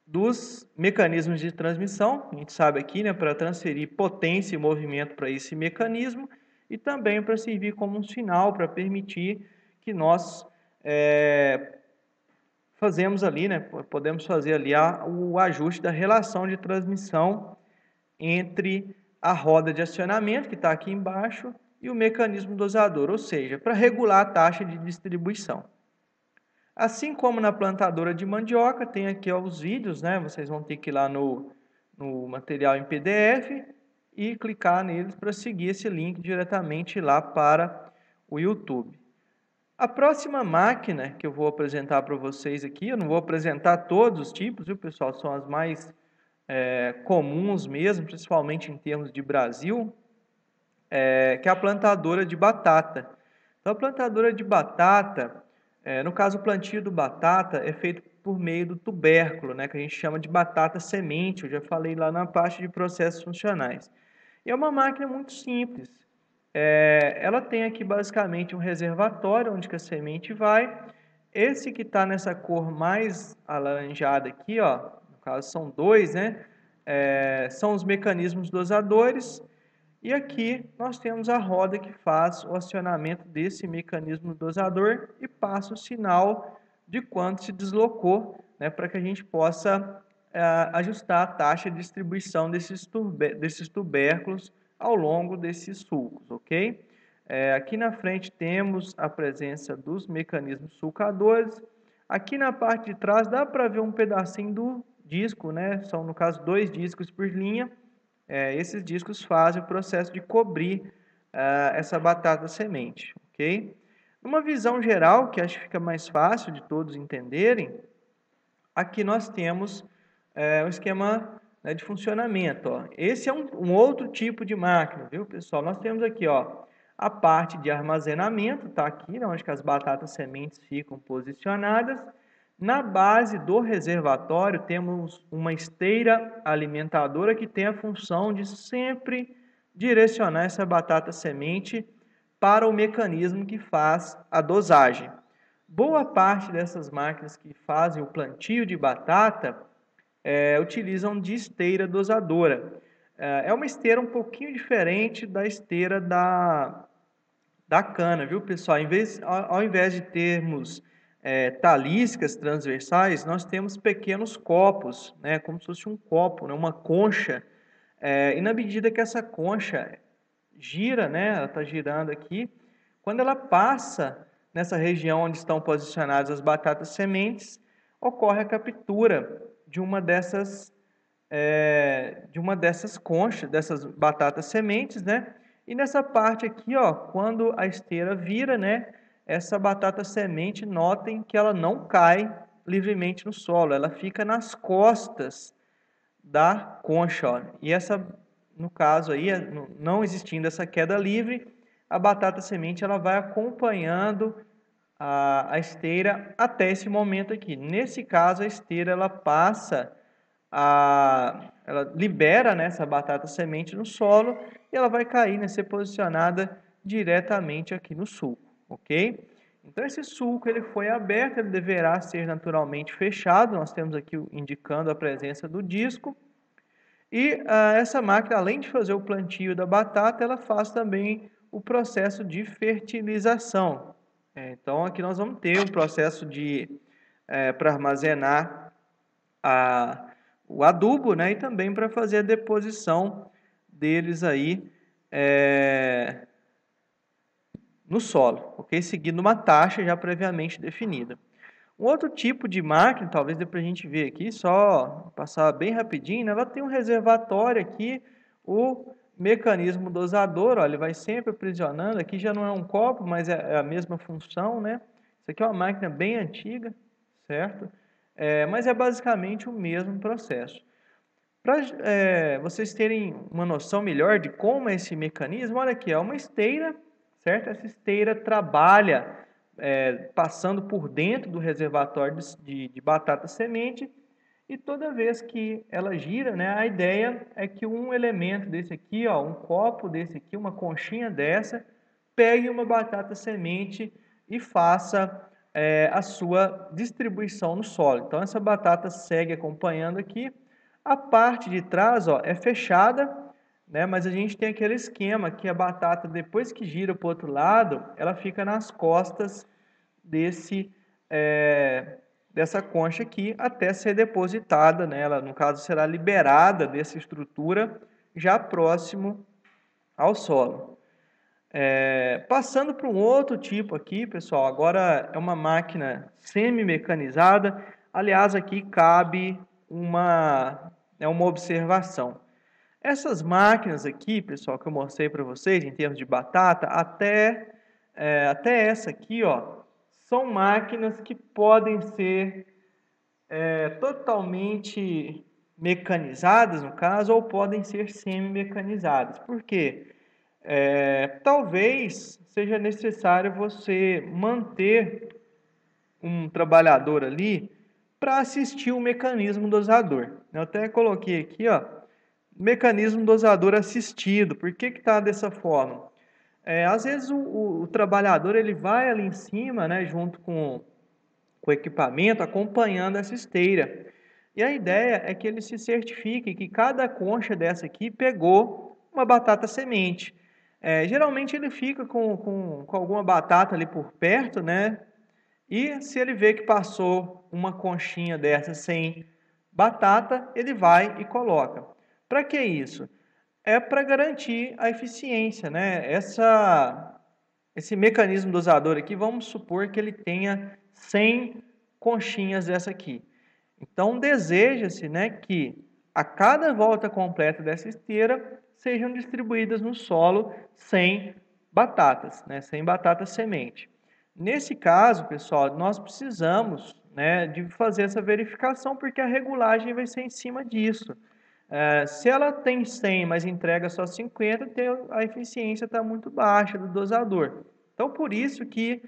dos mecanismos de transmissão. A gente sabe aqui, né, para transferir potência e movimento para esse mecanismo, e também para servir como um sinal para permitir que nós fazemos ali, né, podemos fazer ali o ajuste da relação de transmissão entre a roda de acionamento, que está aqui embaixo, e o mecanismo dosador, ou seja, para regular a taxa de distribuição. Assim como na plantadora de mandioca, tem aqui os vídeos, né? Vocês vão ter que ir lá no material em PDF e clicar neles para seguir esse link diretamente lá para o YouTube. A próxima máquina que eu vou apresentar para vocês aqui, eu não vou apresentar todos os tipos, viu, pessoal? São as mais comuns mesmo, principalmente em termos de Brasil, que é a plantadora de batata. Então, a plantadora de batata, no caso o plantio do batata, é feito por meio do tubérculo, né, que a gente chama de batata semente, eu já falei lá na parte de processos funcionais. E é uma máquina muito simples. Ela tem aqui basicamente um reservatório onde que a semente vai. Esse que está nessa cor mais alaranjada aqui, ó, no caso são dois, né? São os mecanismos dosadores. E aqui nós temos a roda que faz o acionamento desse mecanismo dosador e passa o sinal de quanto se deslocou, né, para que a gente possa ajustar a taxa de distribuição desses tubérculos ao longo desses sulcos, ok? Aqui na frente temos a presença dos mecanismos sulcadores. Aqui na parte de trás dá para ver um pedacinho do disco, né? São, no caso, 2 discos por linha. Esses discos fazem o processo de cobrir essa batata semente, ok? Numa visão geral, que acho que fica mais fácil de todos entenderem, aqui nós temos o esquema, né, de funcionamento. Ó. Esse é um outro tipo de máquina, viu, pessoal? Nós temos aqui, ó, a parte de armazenamento, está aqui, né, onde que as batatas sementes ficam posicionadas. Na base do reservatório, temos uma esteira alimentadora que tem a função de sempre direcionar essa batata semente para o mecanismo que faz a dosagem. Boa parte dessas máquinas que fazem o plantio de batata utilizam de esteira dosadora. É uma esteira um pouquinho diferente da esteira da cana, viu, pessoal? Ao invés de termos taliscas transversais, nós temos pequenos copos, né, como se fosse um copo, né, uma concha. E na medida que essa concha gira, né, ela está girando aqui, quando ela passa nessa região onde estão posicionadas as batatas sementes, ocorre a captura de uma dessas conchas, dessas batatas sementes, né? E nessa parte aqui, ó, quando a esteira vira, né, essa batata semente, notem que ela não cai livremente no solo, ela fica nas costas da concha, ó. E essa, no caso aí, não existindo essa queda livre, a batata semente ela vai acompanhando a esteira até esse momento aqui. Nesse caso, a esteira ela passa ela libera, né, essa batata semente no solo e ela vai cair, né, ser posicionada diretamente aqui no sulco, ok? Então esse sulco ele foi aberto, ele deverá ser naturalmente fechado. Nós temos aqui indicando a presença do disco. E essa máquina, além de fazer o plantio da batata, ela faz também o processo de fertilização. Então aqui nós vamos ter um processo para armazenar o adubo, né, e também para fazer a deposição deles aí no solo, ok? Seguindo uma taxa já previamente definida. Um outro tipo de máquina, talvez dê para a gente ver aqui, só passar bem rapidinho, né? Ela tem um reservatório aqui, o mecanismo dosador, ó, ele vai sempre aprisionando, aqui já não é um copo, mas é a mesma função, né? Isso aqui é uma máquina bem antiga, certo? Mas é basicamente o mesmo processo. Para vocês terem uma noção melhor de como é esse mecanismo, olha aqui, é uma esteira, certo? Essa esteira trabalha passando por dentro do reservatório de batata semente, e toda vez que ela gira, né, a ideia é que um elemento desse aqui, ó, um copo desse aqui, uma conchinha dessa, pegue uma batata semente e faça a sua distribuição no solo. Então essa batata segue acompanhando aqui. A parte de trás, ó, é fechada, né, mas a gente tem aquele esquema que a batata, depois que gira para o outro lado, ela fica nas costas dessa concha aqui até ser depositada, né? Ela, no caso, será liberada dessa estrutura já próximo ao solo. Passando para um outro tipo aqui, pessoal, agora é uma máquina semi-mecanizada. Aliás, aqui cabe uma observação. Essas máquinas aqui, pessoal, que eu mostrei para vocês, em termos de batata, até essa aqui, ó, são máquinas que podem ser totalmente mecanizadas, no caso, ou podem ser semi-mecanizadas. Por quê? Talvez seja necessário você manter um trabalhador ali para assistir o mecanismo dosador. Eu até coloquei aqui, ó, mecanismo dosador assistido. Por que está dessa forma? Às vezes o trabalhador ele vai ali em cima, né, junto com o equipamento, acompanhando essa esteira. E a ideia é que ele se certifique que cada concha dessa aqui pegou uma batata semente. Geralmente ele fica com alguma batata ali por perto, né? E se ele vê que passou uma conchinha dessa sem batata, ele vai e coloca. Para que isso? É para garantir a eficiência, né? Esse mecanismo dosador aqui, vamos supor que ele tenha 100 conchinhas dessa aqui. Então, deseja-se, né, que a cada volta completa dessa esteira sejam distribuídas no solo 100 batatas, né, 100 batatas semente. Nesse caso, pessoal, nós precisamos, né, de fazer essa verificação, porque a regulagem vai ser em cima disso. Se ela tem 100, mas entrega só 50, a eficiência está muito baixa do dosador. Então, por isso que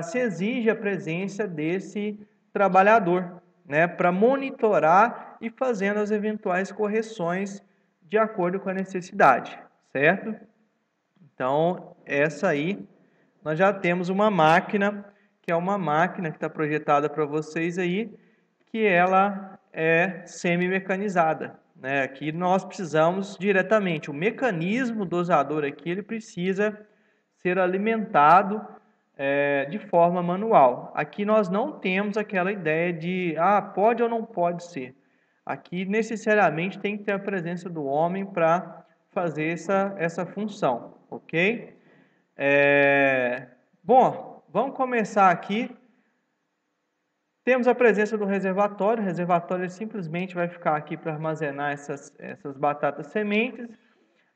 se exige a presença desse trabalhador, né, para monitorar e fazendo as eventuais correções de acordo com a necessidade, certo? Então, essa aí, nós já temos uma máquina, que é uma máquina que está projetada para vocês aí, que ela é semi-mecanizada, né? Aqui nós precisamos diretamente, o mecanismo dosador aqui, ele precisa ser alimentado de forma manual. Aqui nós não temos aquela ideia de, pode ou não pode ser. Aqui necessariamente tem que ter a presença do homem para fazer essa função, ok? Bom, vamos começar aqui. Temos a presença do reservatório. O reservatório simplesmente vai ficar aqui para armazenar essas batatas sementes.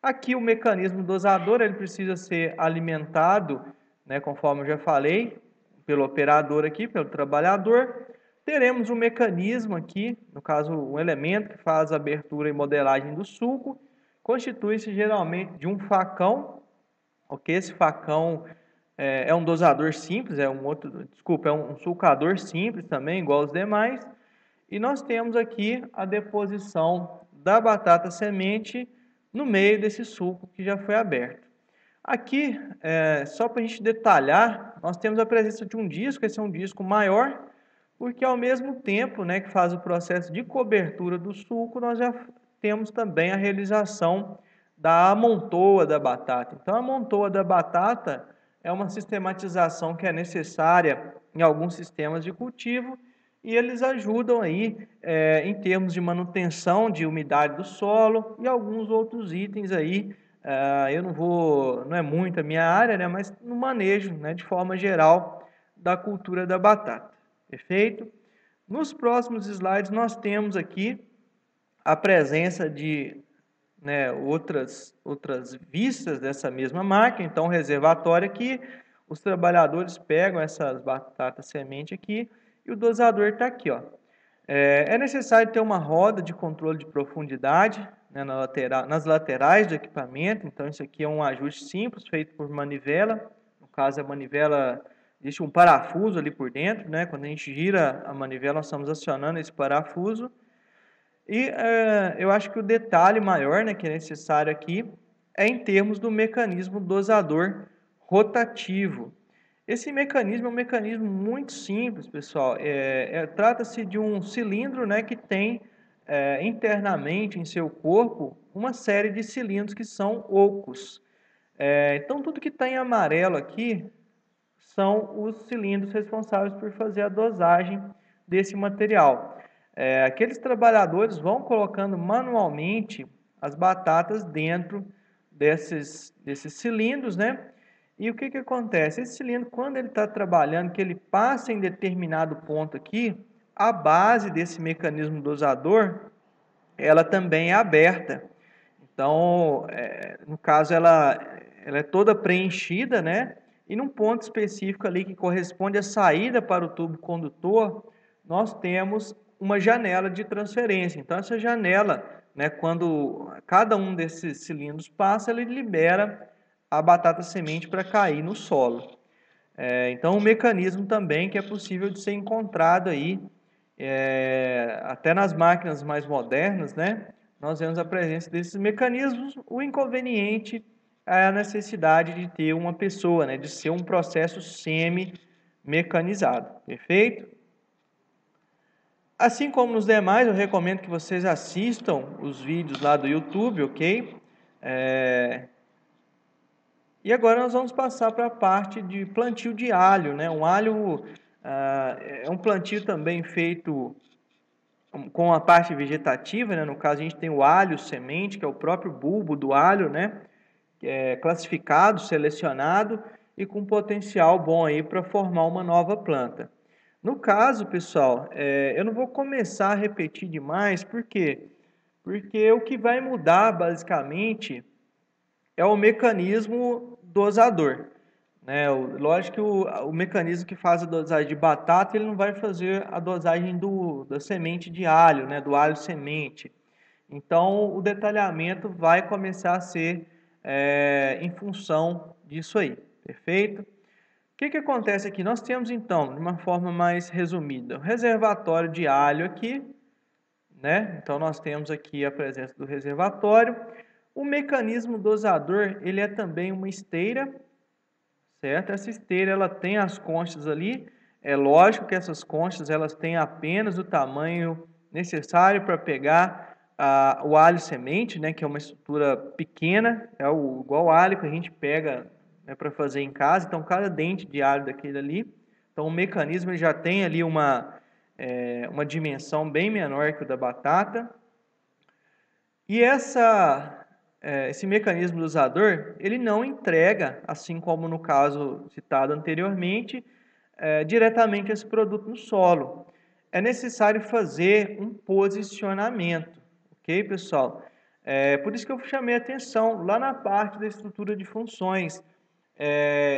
Aqui o mecanismo dosador, ele precisa ser alimentado, né, conforme eu já falei, pelo operador aqui, pelo trabalhador. Teremos um mecanismo aqui, no caso, um elemento que faz a abertura e modelagem do suco. Constitui-se geralmente de um facão, ok? Esse facão é um dosador simples, é um sulcador simples também, igual aos demais. E nós temos aqui a deposição da batata semente no meio desse suco que já foi aberto. Aqui, só para a gente detalhar, nós temos a presença de um disco, esse é um disco maior, porque ao mesmo tempo, né, que faz o processo de cobertura do suco, nós já temos também a realização da amontoa da batata. Então, a amontoa da batata é uma sistematização que é necessária em alguns sistemas de cultivo e eles ajudam aí em termos de manutenção de umidade do solo e alguns outros itens aí. Não é muito a minha área, né, mas no manejo, né, de forma geral da cultura da batata. Perfeito? Nos próximos slides nós temos aqui a presença né, outras vistas dessa mesma máquina. Então, o reservatório aqui, os trabalhadores pegam essas batatas semente aqui e o dosador está aqui, ó. É necessário ter uma roda de controle de profundidade, né, nas laterais do equipamento. Então, isso aqui é um ajuste simples, feito por manivela. No caso, a manivela, existe um parafuso ali por dentro, né? Quando a gente gira a manivela, nós estamos acionando esse parafuso. E eu acho que o detalhe maior, né, que é necessário aqui é em termos do mecanismo dosador rotativo. Esse mecanismo é um mecanismo muito simples, pessoal. Trata-se de um cilindro, né, que tem internamente em seu corpo uma série de cilindros que são ocos. Então, tudo que está em amarelo aqui são os cilindros responsáveis por fazer a dosagem desse material. Aqueles trabalhadores vão colocando manualmente as batatas dentro desses cilindros, né? E o que acontece? Esse cilindro, quando ele está trabalhando, que ele passa em determinado ponto aqui, a base desse mecanismo dosador, ela também é aberta. Então, no caso, ela é toda preenchida, né? E num ponto específico ali que corresponde à saída para o tubo condutor, nós temos uma janela de transferência. Então, essa janela, né, quando cada um desses cilindros passa, ele libera a batata semente para cair no solo. Então, um mecanismo também que é possível de ser encontrado aí, até nas máquinas mais modernas, né? Nós vemos a presença desses mecanismos. O inconveniente é a necessidade de ter uma pessoa, né? De ser um processo semi-mecanizado, perfeito? Assim como nos demais, eu recomendo que vocês assistam os vídeos lá do YouTube, ok? E agora nós vamos passar para a parte de plantio de alho, né? Um alho é um plantio também feito com a parte vegetativa, né? No caso a gente tem o alho semente, que é o próprio bulbo do alho, né? Que é classificado, selecionado e com potencial bom aí para formar uma nova planta. No caso, pessoal, eu não vou começar a repetir demais, por quê? Porque o que vai mudar basicamente é o mecanismo dosador, né? Lógico que o mecanismo que faz a dosagem de batata, ele não vai fazer a dosagem da semente de alho, né? Do alho semente. Então, o detalhamento vai começar a ser em função disso aí, perfeito? O que acontece aqui? Nós temos, então, de uma forma mais resumida, o reservatório de alho aqui, né? Então, nós temos aqui a presença do reservatório. O mecanismo dosador, ele é também uma esteira, certo? Essa esteira, ela tem as conchas ali. É lógico que essas conchas, elas têm apenas o tamanho necessário para pegar o alho semente, né? Que é uma estrutura pequena, igual o alho que a gente pega, né, para fazer em casa. Então, cada dente de alho daquele ali. Então, o mecanismo já tem ali uma dimensão bem menor que o da batata. E esse mecanismo dosador, ele não entrega, assim como no caso citado anteriormente, diretamente esse produto no solo. É necessário fazer um posicionamento, ok, pessoal? Por isso que eu chamei a atenção lá na parte da estrutura de funções.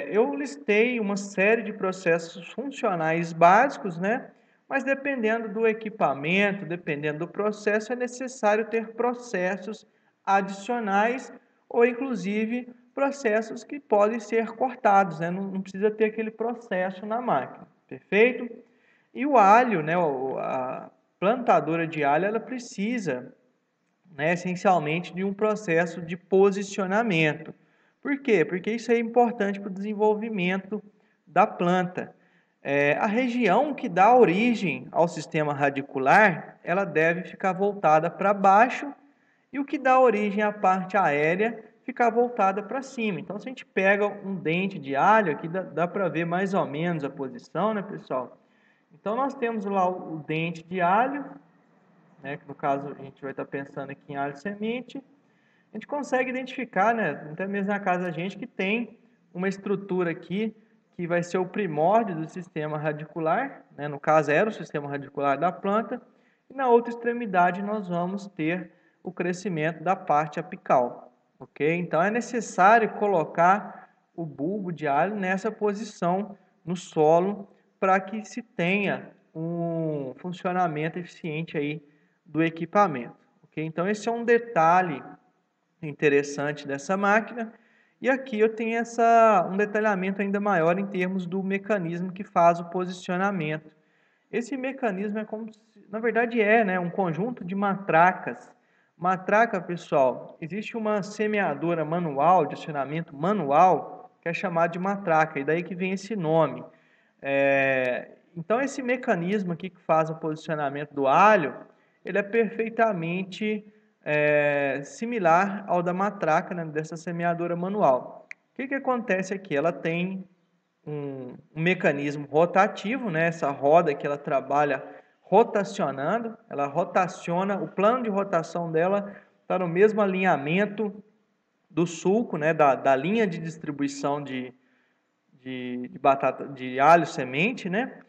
Eu listei uma série de processos funcionais básicos, né? Mas dependendo do equipamento, dependendo do processo, é necessário ter processos adicionais ou inclusive processos que podem ser cortados, né? Não precisa ter aquele processo na máquina, perfeito? E o alho, né? A plantadora de alho, ela precisa, né, essencialmente de um processo de posicionamento. Por quê? Porque isso é importante para o desenvolvimento da planta. A região que dá origem ao sistema radicular, ela deve ficar voltada para baixo e o que dá origem à parte aérea ficar voltada para cima. Então, se a gente pega um dente de alho, aqui dá para ver mais ou menos a posição, né, pessoal? Então, nós temos lá o dente de alho, né, que no caso a gente vai estar pensando aqui em alho semente. A gente consegue identificar, né, até mesmo na casa da gente, que tem uma estrutura aqui que vai ser o primórdio do sistema radicular, no caso era o sistema radicular da planta, e na outra extremidade nós vamos ter o crescimento da parte apical, ok? Então é necessário colocar o bulbo de alho nessa posição no solo para que se tenha um funcionamento eficiente aí do equipamento, ok? Então esse é um detalhe interessante dessa máquina. E aqui eu tenho um detalhamento ainda maior em termos do mecanismo que faz o posicionamento. Esse mecanismo é como, na verdade né, um conjunto de matracas. Matraca, pessoal, existe uma semeadora manual, de acionamento manual, que é chamada de matraca, e daí que vem esse nome. Então esse mecanismo aqui que faz o posicionamento do alho, ele é perfeitamente similar ao da matraca, né, dessa semeadora manual. O que acontece aqui? Ela tem um mecanismo rotativo, né, essa roda que ela trabalha rotacionando, ela rotaciona, o plano de rotação dela está no mesmo alinhamento do sulco, né, da linha de distribuição de batata, de alho semente, né?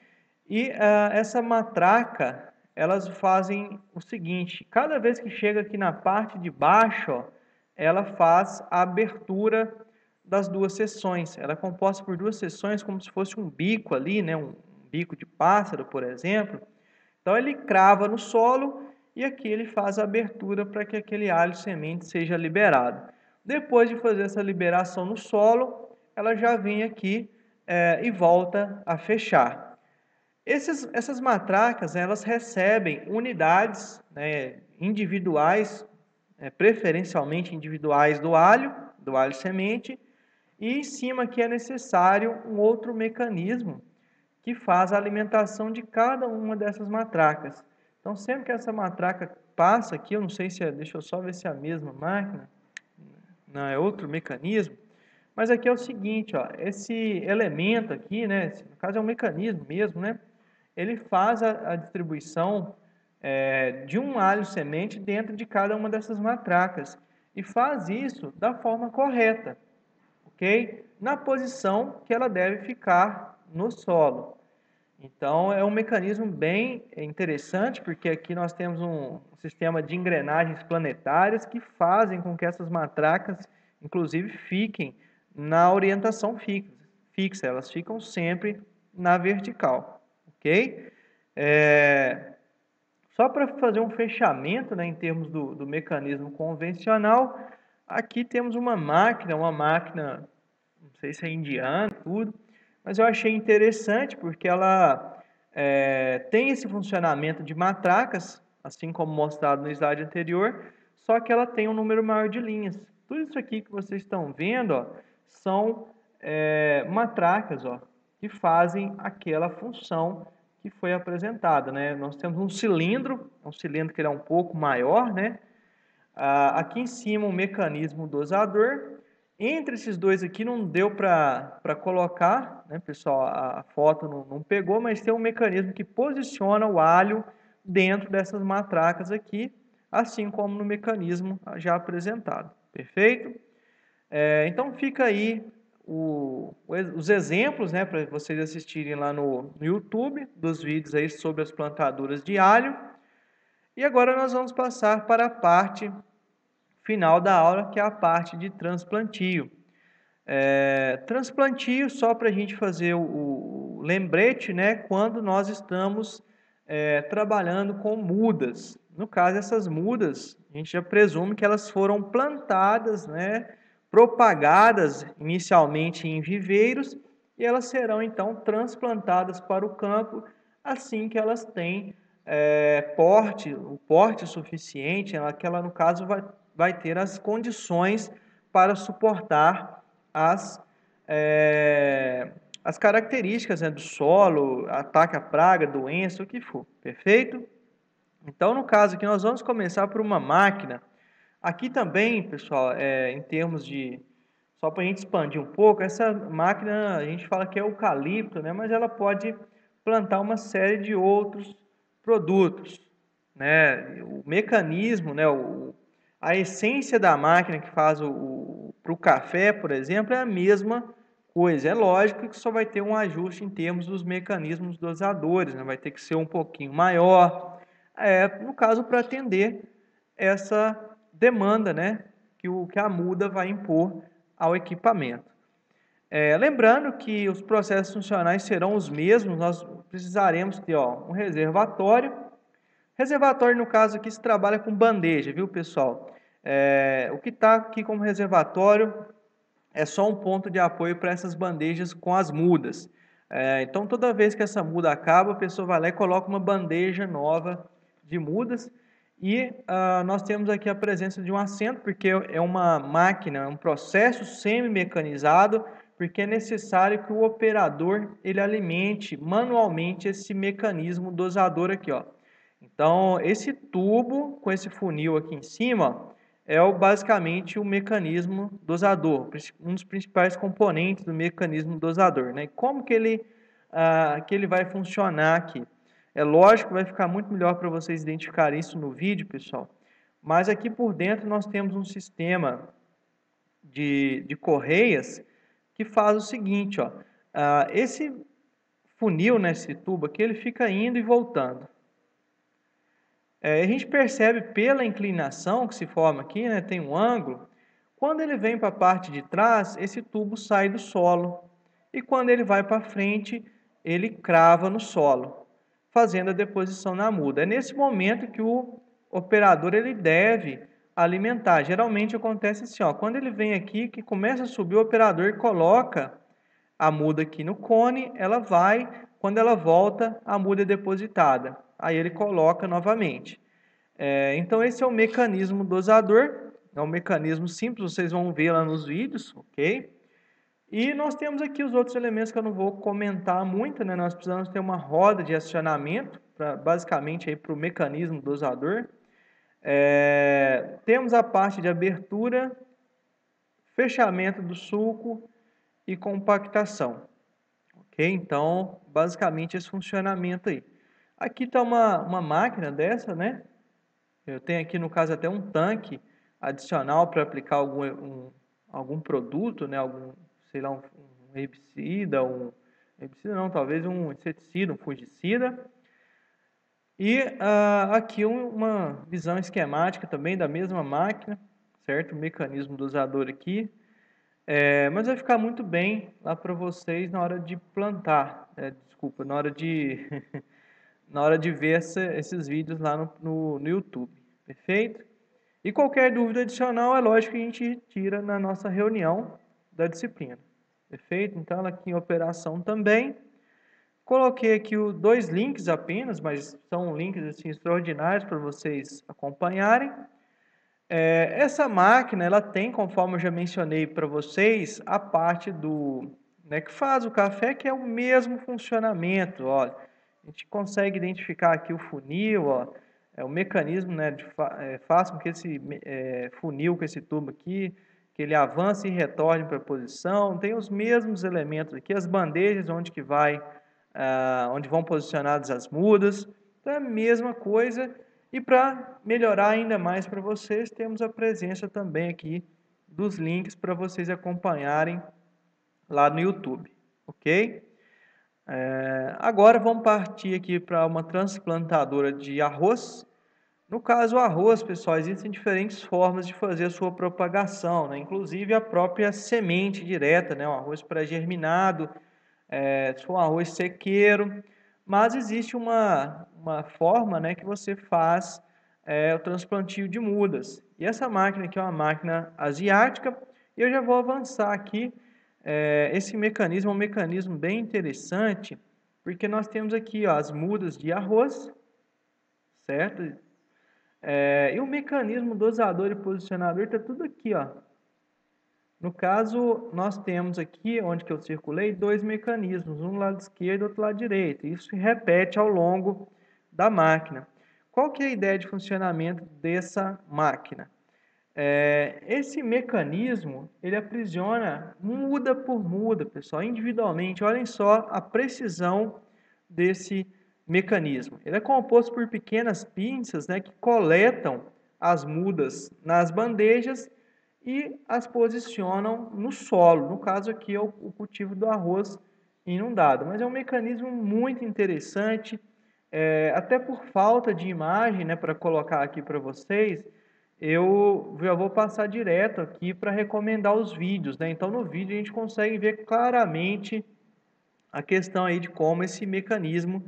E essa matraca, elas fazem o seguinte: cada vez que chega aqui na parte de baixo, ó, ela faz a abertura das duas seções. Ela é composta por duas seções, como se fosse um bico ali, né? Um bico de pássaro, por exemplo. Então ele crava no solo e aqui ele faz a abertura para que aquele alho semente seja liberado. Depois de fazer essa liberação no solo, ela já vem aqui e volta a fechar. Essas matracas, elas recebem unidades, né, individuais, preferencialmente individuais do alho semente, e em cima aqui é necessário um outro mecanismo que faz a alimentação de cada uma dessas matracas. Então, sempre que essa matraca passa aqui, eu não sei se deixa eu só ver se é a mesma máquina, não, é outro mecanismo, mas aqui é o seguinte, ó, esse elemento aqui, né, no caso é um mecanismo mesmo, né, ele faz a distribuição de um alho semente dentro de cada uma dessas matracas e faz isso da forma correta, ok? Na posição que ela deve ficar no solo. Então, é um mecanismo bem interessante, porque aqui nós temos um sistema de engrenagens planetárias que fazem com que essas matracas, inclusive, fiquem na orientação fixa. Elas ficam sempre na vertical, ok? Só para fazer um fechamento, né, em termos do mecanismo convencional, aqui temos uma máquina, não sei se é indiana, tudo, mas eu achei interessante porque ela tem esse funcionamento de matracas, assim como mostrado no slide anterior, só que ela tem um número maior de linhas. Tudo isso aqui que vocês estão vendo, ó, são matracas, ó, que fazem aquela função que foi apresentada, né? Nós temos um cilindro que ele é um pouco maior, né? Aqui em cima um mecanismo dosador. Entre esses dois aqui não deu para colocar, né, pessoal? A foto não pegou, mas tem um mecanismo que posiciona o alho dentro dessas matracas aqui, assim como no mecanismo já apresentado. Perfeito? Então fica aí os exemplos, né, para vocês assistirem lá no YouTube, dos vídeos aí sobre as plantaduras de alho. E agora nós vamos passar para a parte final da aula, que é a parte de transplantio. Transplantio, só para a gente fazer o lembrete, né, quando nós estamos trabalhando com mudas. No caso, essas mudas, a gente já presume que elas foram plantadas, né, propagadas inicialmente em viveiros, e elas serão então transplantadas para o campo assim que elas têm o porte suficiente, que ela no caso vai ter as condições para suportar as características, né, do solo, ataque à praga, doença, o que for, perfeito? Então, no caso aqui, nós vamos começar por uma máquina. Aqui também, pessoal, em termos de... Só para a gente expandir um pouco, essa máquina, a gente fala que é eucalipto, né, mas ela pode plantar uma série de outros produtos, né? O mecanismo, né, a essência da máquina que faz para o café, por exemplo, é a mesma coisa. É lógico que só vai ter um ajuste em termos dos mecanismos dosadores, né? Vai ter que ser um pouquinho maior, no caso, para atender essa demanda, né, que a muda vai impor ao equipamento. Lembrando que os processos funcionais serão os mesmos, nós precisaremos ter um reservatório. Reservatório, no caso aqui, se trabalha com bandeja, viu, pessoal? O que está aqui como reservatório é só um ponto de apoio para essas bandejas com as mudas. Então, toda vez que essa muda acaba, a pessoa vai lá e coloca uma bandeja nova de mudas. E nós temos aqui a presença de um assento, porque é uma máquina, é um processo semi-mecanizado, porque é necessário que o operador ele alimente manualmente esse mecanismo dosador aqui, ó. Então, esse tubo com esse funil aqui em cima é basicamente o mecanismo dosador, um dos principais componentes do mecanismo dosador, né? Como que ele vai funcionar aqui? É lógico que vai ficar muito melhor para vocês identificarem isso no vídeo, pessoal. Mas aqui por dentro nós temos um sistema de correias que faz o seguinte, ó. Esse funil, né, esse tubo aqui, ele fica indo e voltando. A gente percebe pela inclinação que se forma aqui, né, tem um ângulo. Quando ele vem para a parte de trás, esse tubo sai do solo. E quando ele vai para frente, ele crava no solo, fazendo a deposição na muda. É nesse momento que o operador ele deve alimentar. Geralmente acontece assim, ó, quando ele vem aqui, que começa a subir, o operador coloca a muda aqui no cone, ela vai, quando ela volta, a muda é depositada. Aí ele coloca novamente. Então esse é o mecanismo dosador, é um mecanismo simples, vocês vão ver lá nos vídeos, ok? E nós temos aqui os outros elementos que eu não vou comentar muito, né? Nós precisamos ter uma roda de acionamento, basicamente para o mecanismo dosador. Temos a parte de abertura, fechamento do sulco e compactação. Ok? Então, basicamente esse funcionamento aí. Aqui está uma máquina dessa, né? Eu tenho aqui, no caso, até um tanque adicional para aplicar algum produto, né? Sei lá, um herbicida, herbicida não, talvez um inseticida, um fungicida. E aqui uma visão esquemática também da mesma máquina, certo? O mecanismo dosador aqui. Mas vai ficar muito bem lá para vocês na hora de plantar, desculpa, na hora de, na hora de ver esses vídeos lá no YouTube, perfeito? E qualquer dúvida adicional, é lógico que a gente tira na nossa reunião da disciplina, perfeito? Então, ela aqui em operação também. Coloquei aqui dois links apenas, mas são links assim, extraordinários para vocês acompanharem. Essa máquina, ela tem, conforme eu já mencionei para vocês, a parte né, que faz o café, que é o mesmo funcionamento. Ó. A gente consegue identificar aqui o funil, ó, o mecanismo, né, faz com que esse funil, com esse tubo aqui, que ele avance e retorne para a posição. Tem os mesmos elementos aqui, as bandejas onde vão posicionadas as mudas. Então é a mesma coisa. E para melhorar ainda mais para vocês, temos a presença também aqui dos links para vocês acompanharem lá no YouTube, ok? Agora vamos partir aqui para uma transplantadora de arroz. No caso, o arroz, pessoal, existem diferentes formas de fazer a sua propagação, né? Inclusive a própria semente direta, né? Um arroz pré-germinado, se for um arroz sequeiro, mas existe uma forma, né, que você faz o transplantio de mudas. E essa máquina aqui é uma máquina asiática, e eu já vou avançar aqui. Esse mecanismo é um mecanismo bem interessante, porque nós temos aqui, ó, as mudas de arroz, certo? E o mecanismo dosador e posicionador está tudo aqui, ó. No caso, nós temos aqui, onde que eu circulei, dois mecanismos, um lado esquerdo e outro lado direito. Isso se repete ao longo da máquina. Qual que é a ideia de funcionamento dessa máquina? Esse mecanismo, ele aprisiona muda por muda, pessoal, individualmente. Olhem só a precisão desse mecanismo. Ele é composto por pequenas pinças, né, que coletam as mudas nas bandejas e as posicionam no solo. No caso aqui é o cultivo do arroz inundado. Mas é um mecanismo muito interessante, até por falta de imagem, né, para colocar aqui para vocês. eu já vou passar direto aqui para recomendar os vídeos, né? Então, no vídeo a gente consegue ver claramente a questão aí de como esse mecanismo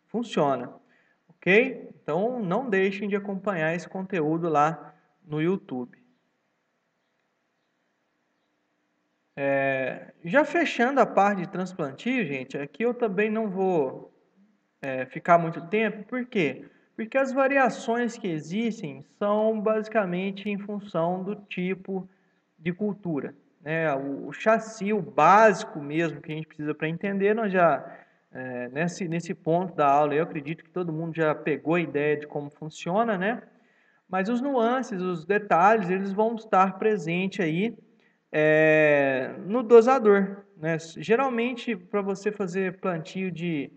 funciona, ok? Então, não deixem de acompanhar esse conteúdo lá no YouTube. Já fechando a parte de transplantio, gente, aqui eu também não vou ficar muito tempo, por quê? Porque as variações que existem são basicamente em função do tipo de cultura, né? O chassi, o básico mesmo que a gente precisa para entender, nós já, nesse ponto da aula, eu acredito que todo mundo já pegou a ideia de como funciona, né? Mas os nuances, os detalhes, eles vão estar presentes aí no dosador, né? Geralmente, para você fazer plantio de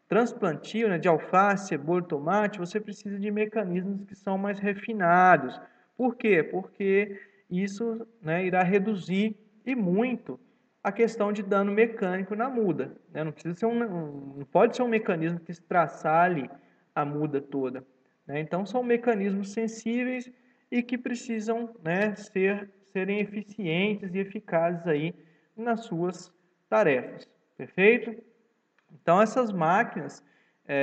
transplantio, né, de alface, cebola e tomate, você precisa de mecanismos que são mais refinados. Por quê? Porque isso, né, irá reduzir e muito a questão de dano mecânico na muda, né? Não precisa ser não pode ser um mecanismo que estraçalhe a muda toda, né? Então são mecanismos sensíveis e que precisam, né, serem eficientes e eficazes aí nas suas tarefas. Perfeito? Então essas máquinas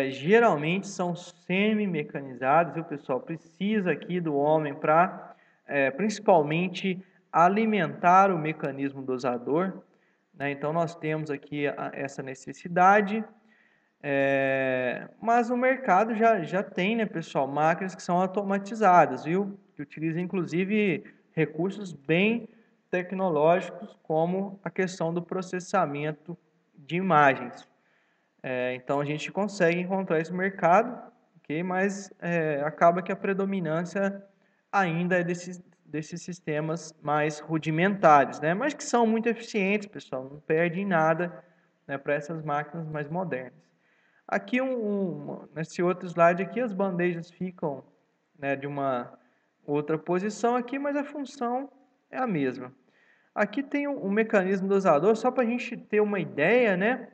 geralmente são semi-mecanizadas e o pessoal precisa aqui do homem para principalmente alimentar o mecanismo dosador, né? Então nós temos aqui essa necessidade, mas no mercado já tem, né, pessoal, máquinas que são automatizadas, viu? Que utilizam inclusive recursos bem tecnológicos, como a questão do processamento de imagens. Então a gente consegue encontrar esse mercado, ok? Mas acaba que a predominância ainda é desses sistemas mais rudimentares, né? Mas que são muito eficientes, pessoal, não perdem nada, né, para essas máquinas mais modernas. Aqui, nesse outro slide aqui, as bandejas ficam, né, de uma outra posição aqui, mas a função é a mesma. Aqui tem um mecanismo dosador, só para a gente ter uma ideia, né,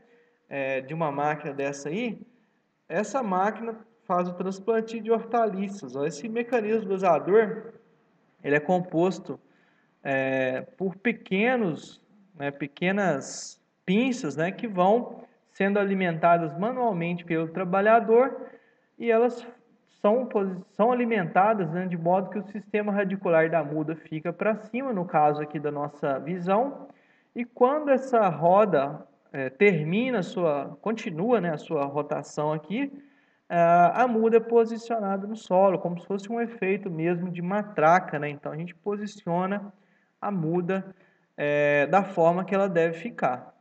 de uma máquina dessa aí. Essa máquina faz o transplante de hortaliças. Ó. Esse mecanismo dosador, ele é composto por pequenas pinças, né, que vão sendo alimentadas manualmente pelo trabalhador e elas são alimentadas, né, de modo que o sistema radicular da muda fica para cima, no caso aqui da nossa visão, e quando essa roda continua, né, a sua rotação aqui, a muda é posicionada no solo, como se fosse um efeito mesmo de matraca, né? Então a gente posiciona a muda da forma que ela deve ficar,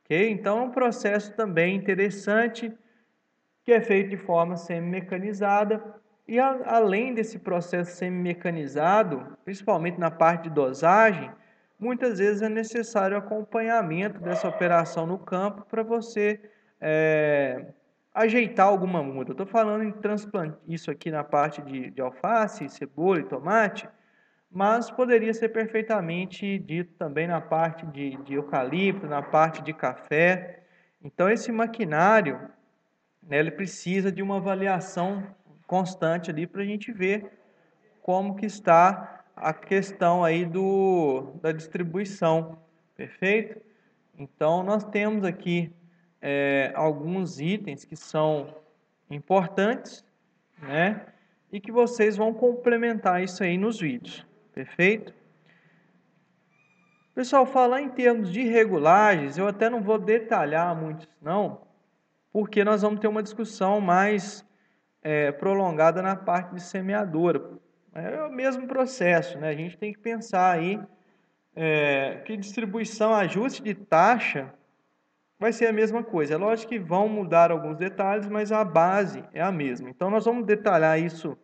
ok? Então é um processo também interessante que é feito de forma semi-mecanizada e além desse processo semi-mecanizado, principalmente na parte de dosagem, muitas vezes é necessário acompanhamento dessa operação no campo para você ajeitar alguma muda. Eu estou falando em transplante, isso aqui na parte de alface, cebola e tomate, mas poderia ser perfeitamente dito também na parte de eucalipto, na parte de café. Então, esse maquinário, né, ele precisa de uma avaliação constante ali para a gente ver como que está a questão aí da distribuição, perfeito? Então, nós temos aqui alguns itens que são importantes, né? E que vocês vão complementar isso aí nos vídeos, perfeito? Pessoal, falar em termos de regulagens, eu até não vou detalhar muito não, porque nós vamos ter uma discussão mais prolongada na parte de semeadura. É o mesmo processo, né? A gente tem que pensar aí que distribuição, ajuste de taxa vai ser a mesma coisa. É lógico que vão mudar alguns detalhes, mas a base é a mesma. Então, nós vamos detalhar isso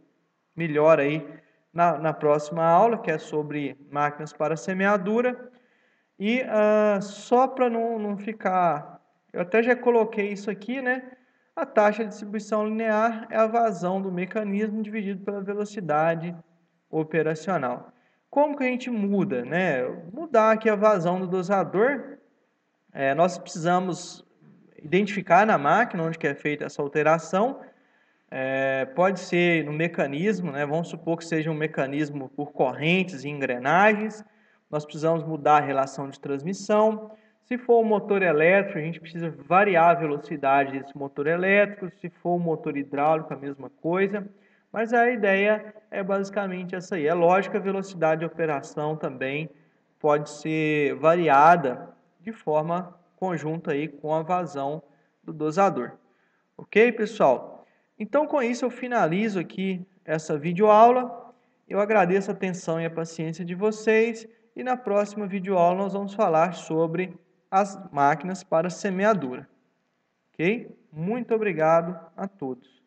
melhor aí na próxima aula, que é sobre máquinas para semeadura. E só para não ficar... Eu até já coloquei isso aqui, né? A taxa de distribuição linear é a vazão do mecanismo dividido pela velocidade operacional. Como que a gente muda, né? Mudar aqui a vazão do dosador, nós precisamos identificar na máquina onde que é feita essa alteração Pode ser no mecanismo, né? Vamos supor que seja um mecanismo por correntes e engrenagens. Nós precisamos mudar a relação de transmissão. Se for um motor elétrico, a gente precisa variar a velocidade desse motor elétrico. Se for um motor hidráulico, a mesma coisa. Mas a ideia é basicamente essa aí. É lógico que a velocidade de operação também pode ser variada de forma conjunta aí com a vazão do dosador. Ok, pessoal? Então, com isso, eu finalizo aqui essa videoaula. Eu agradeço a atenção e a paciência de vocês. E na próxima videoaula nós vamos falar sobre as máquinas para semeadura. Ok? Muito obrigado a todos.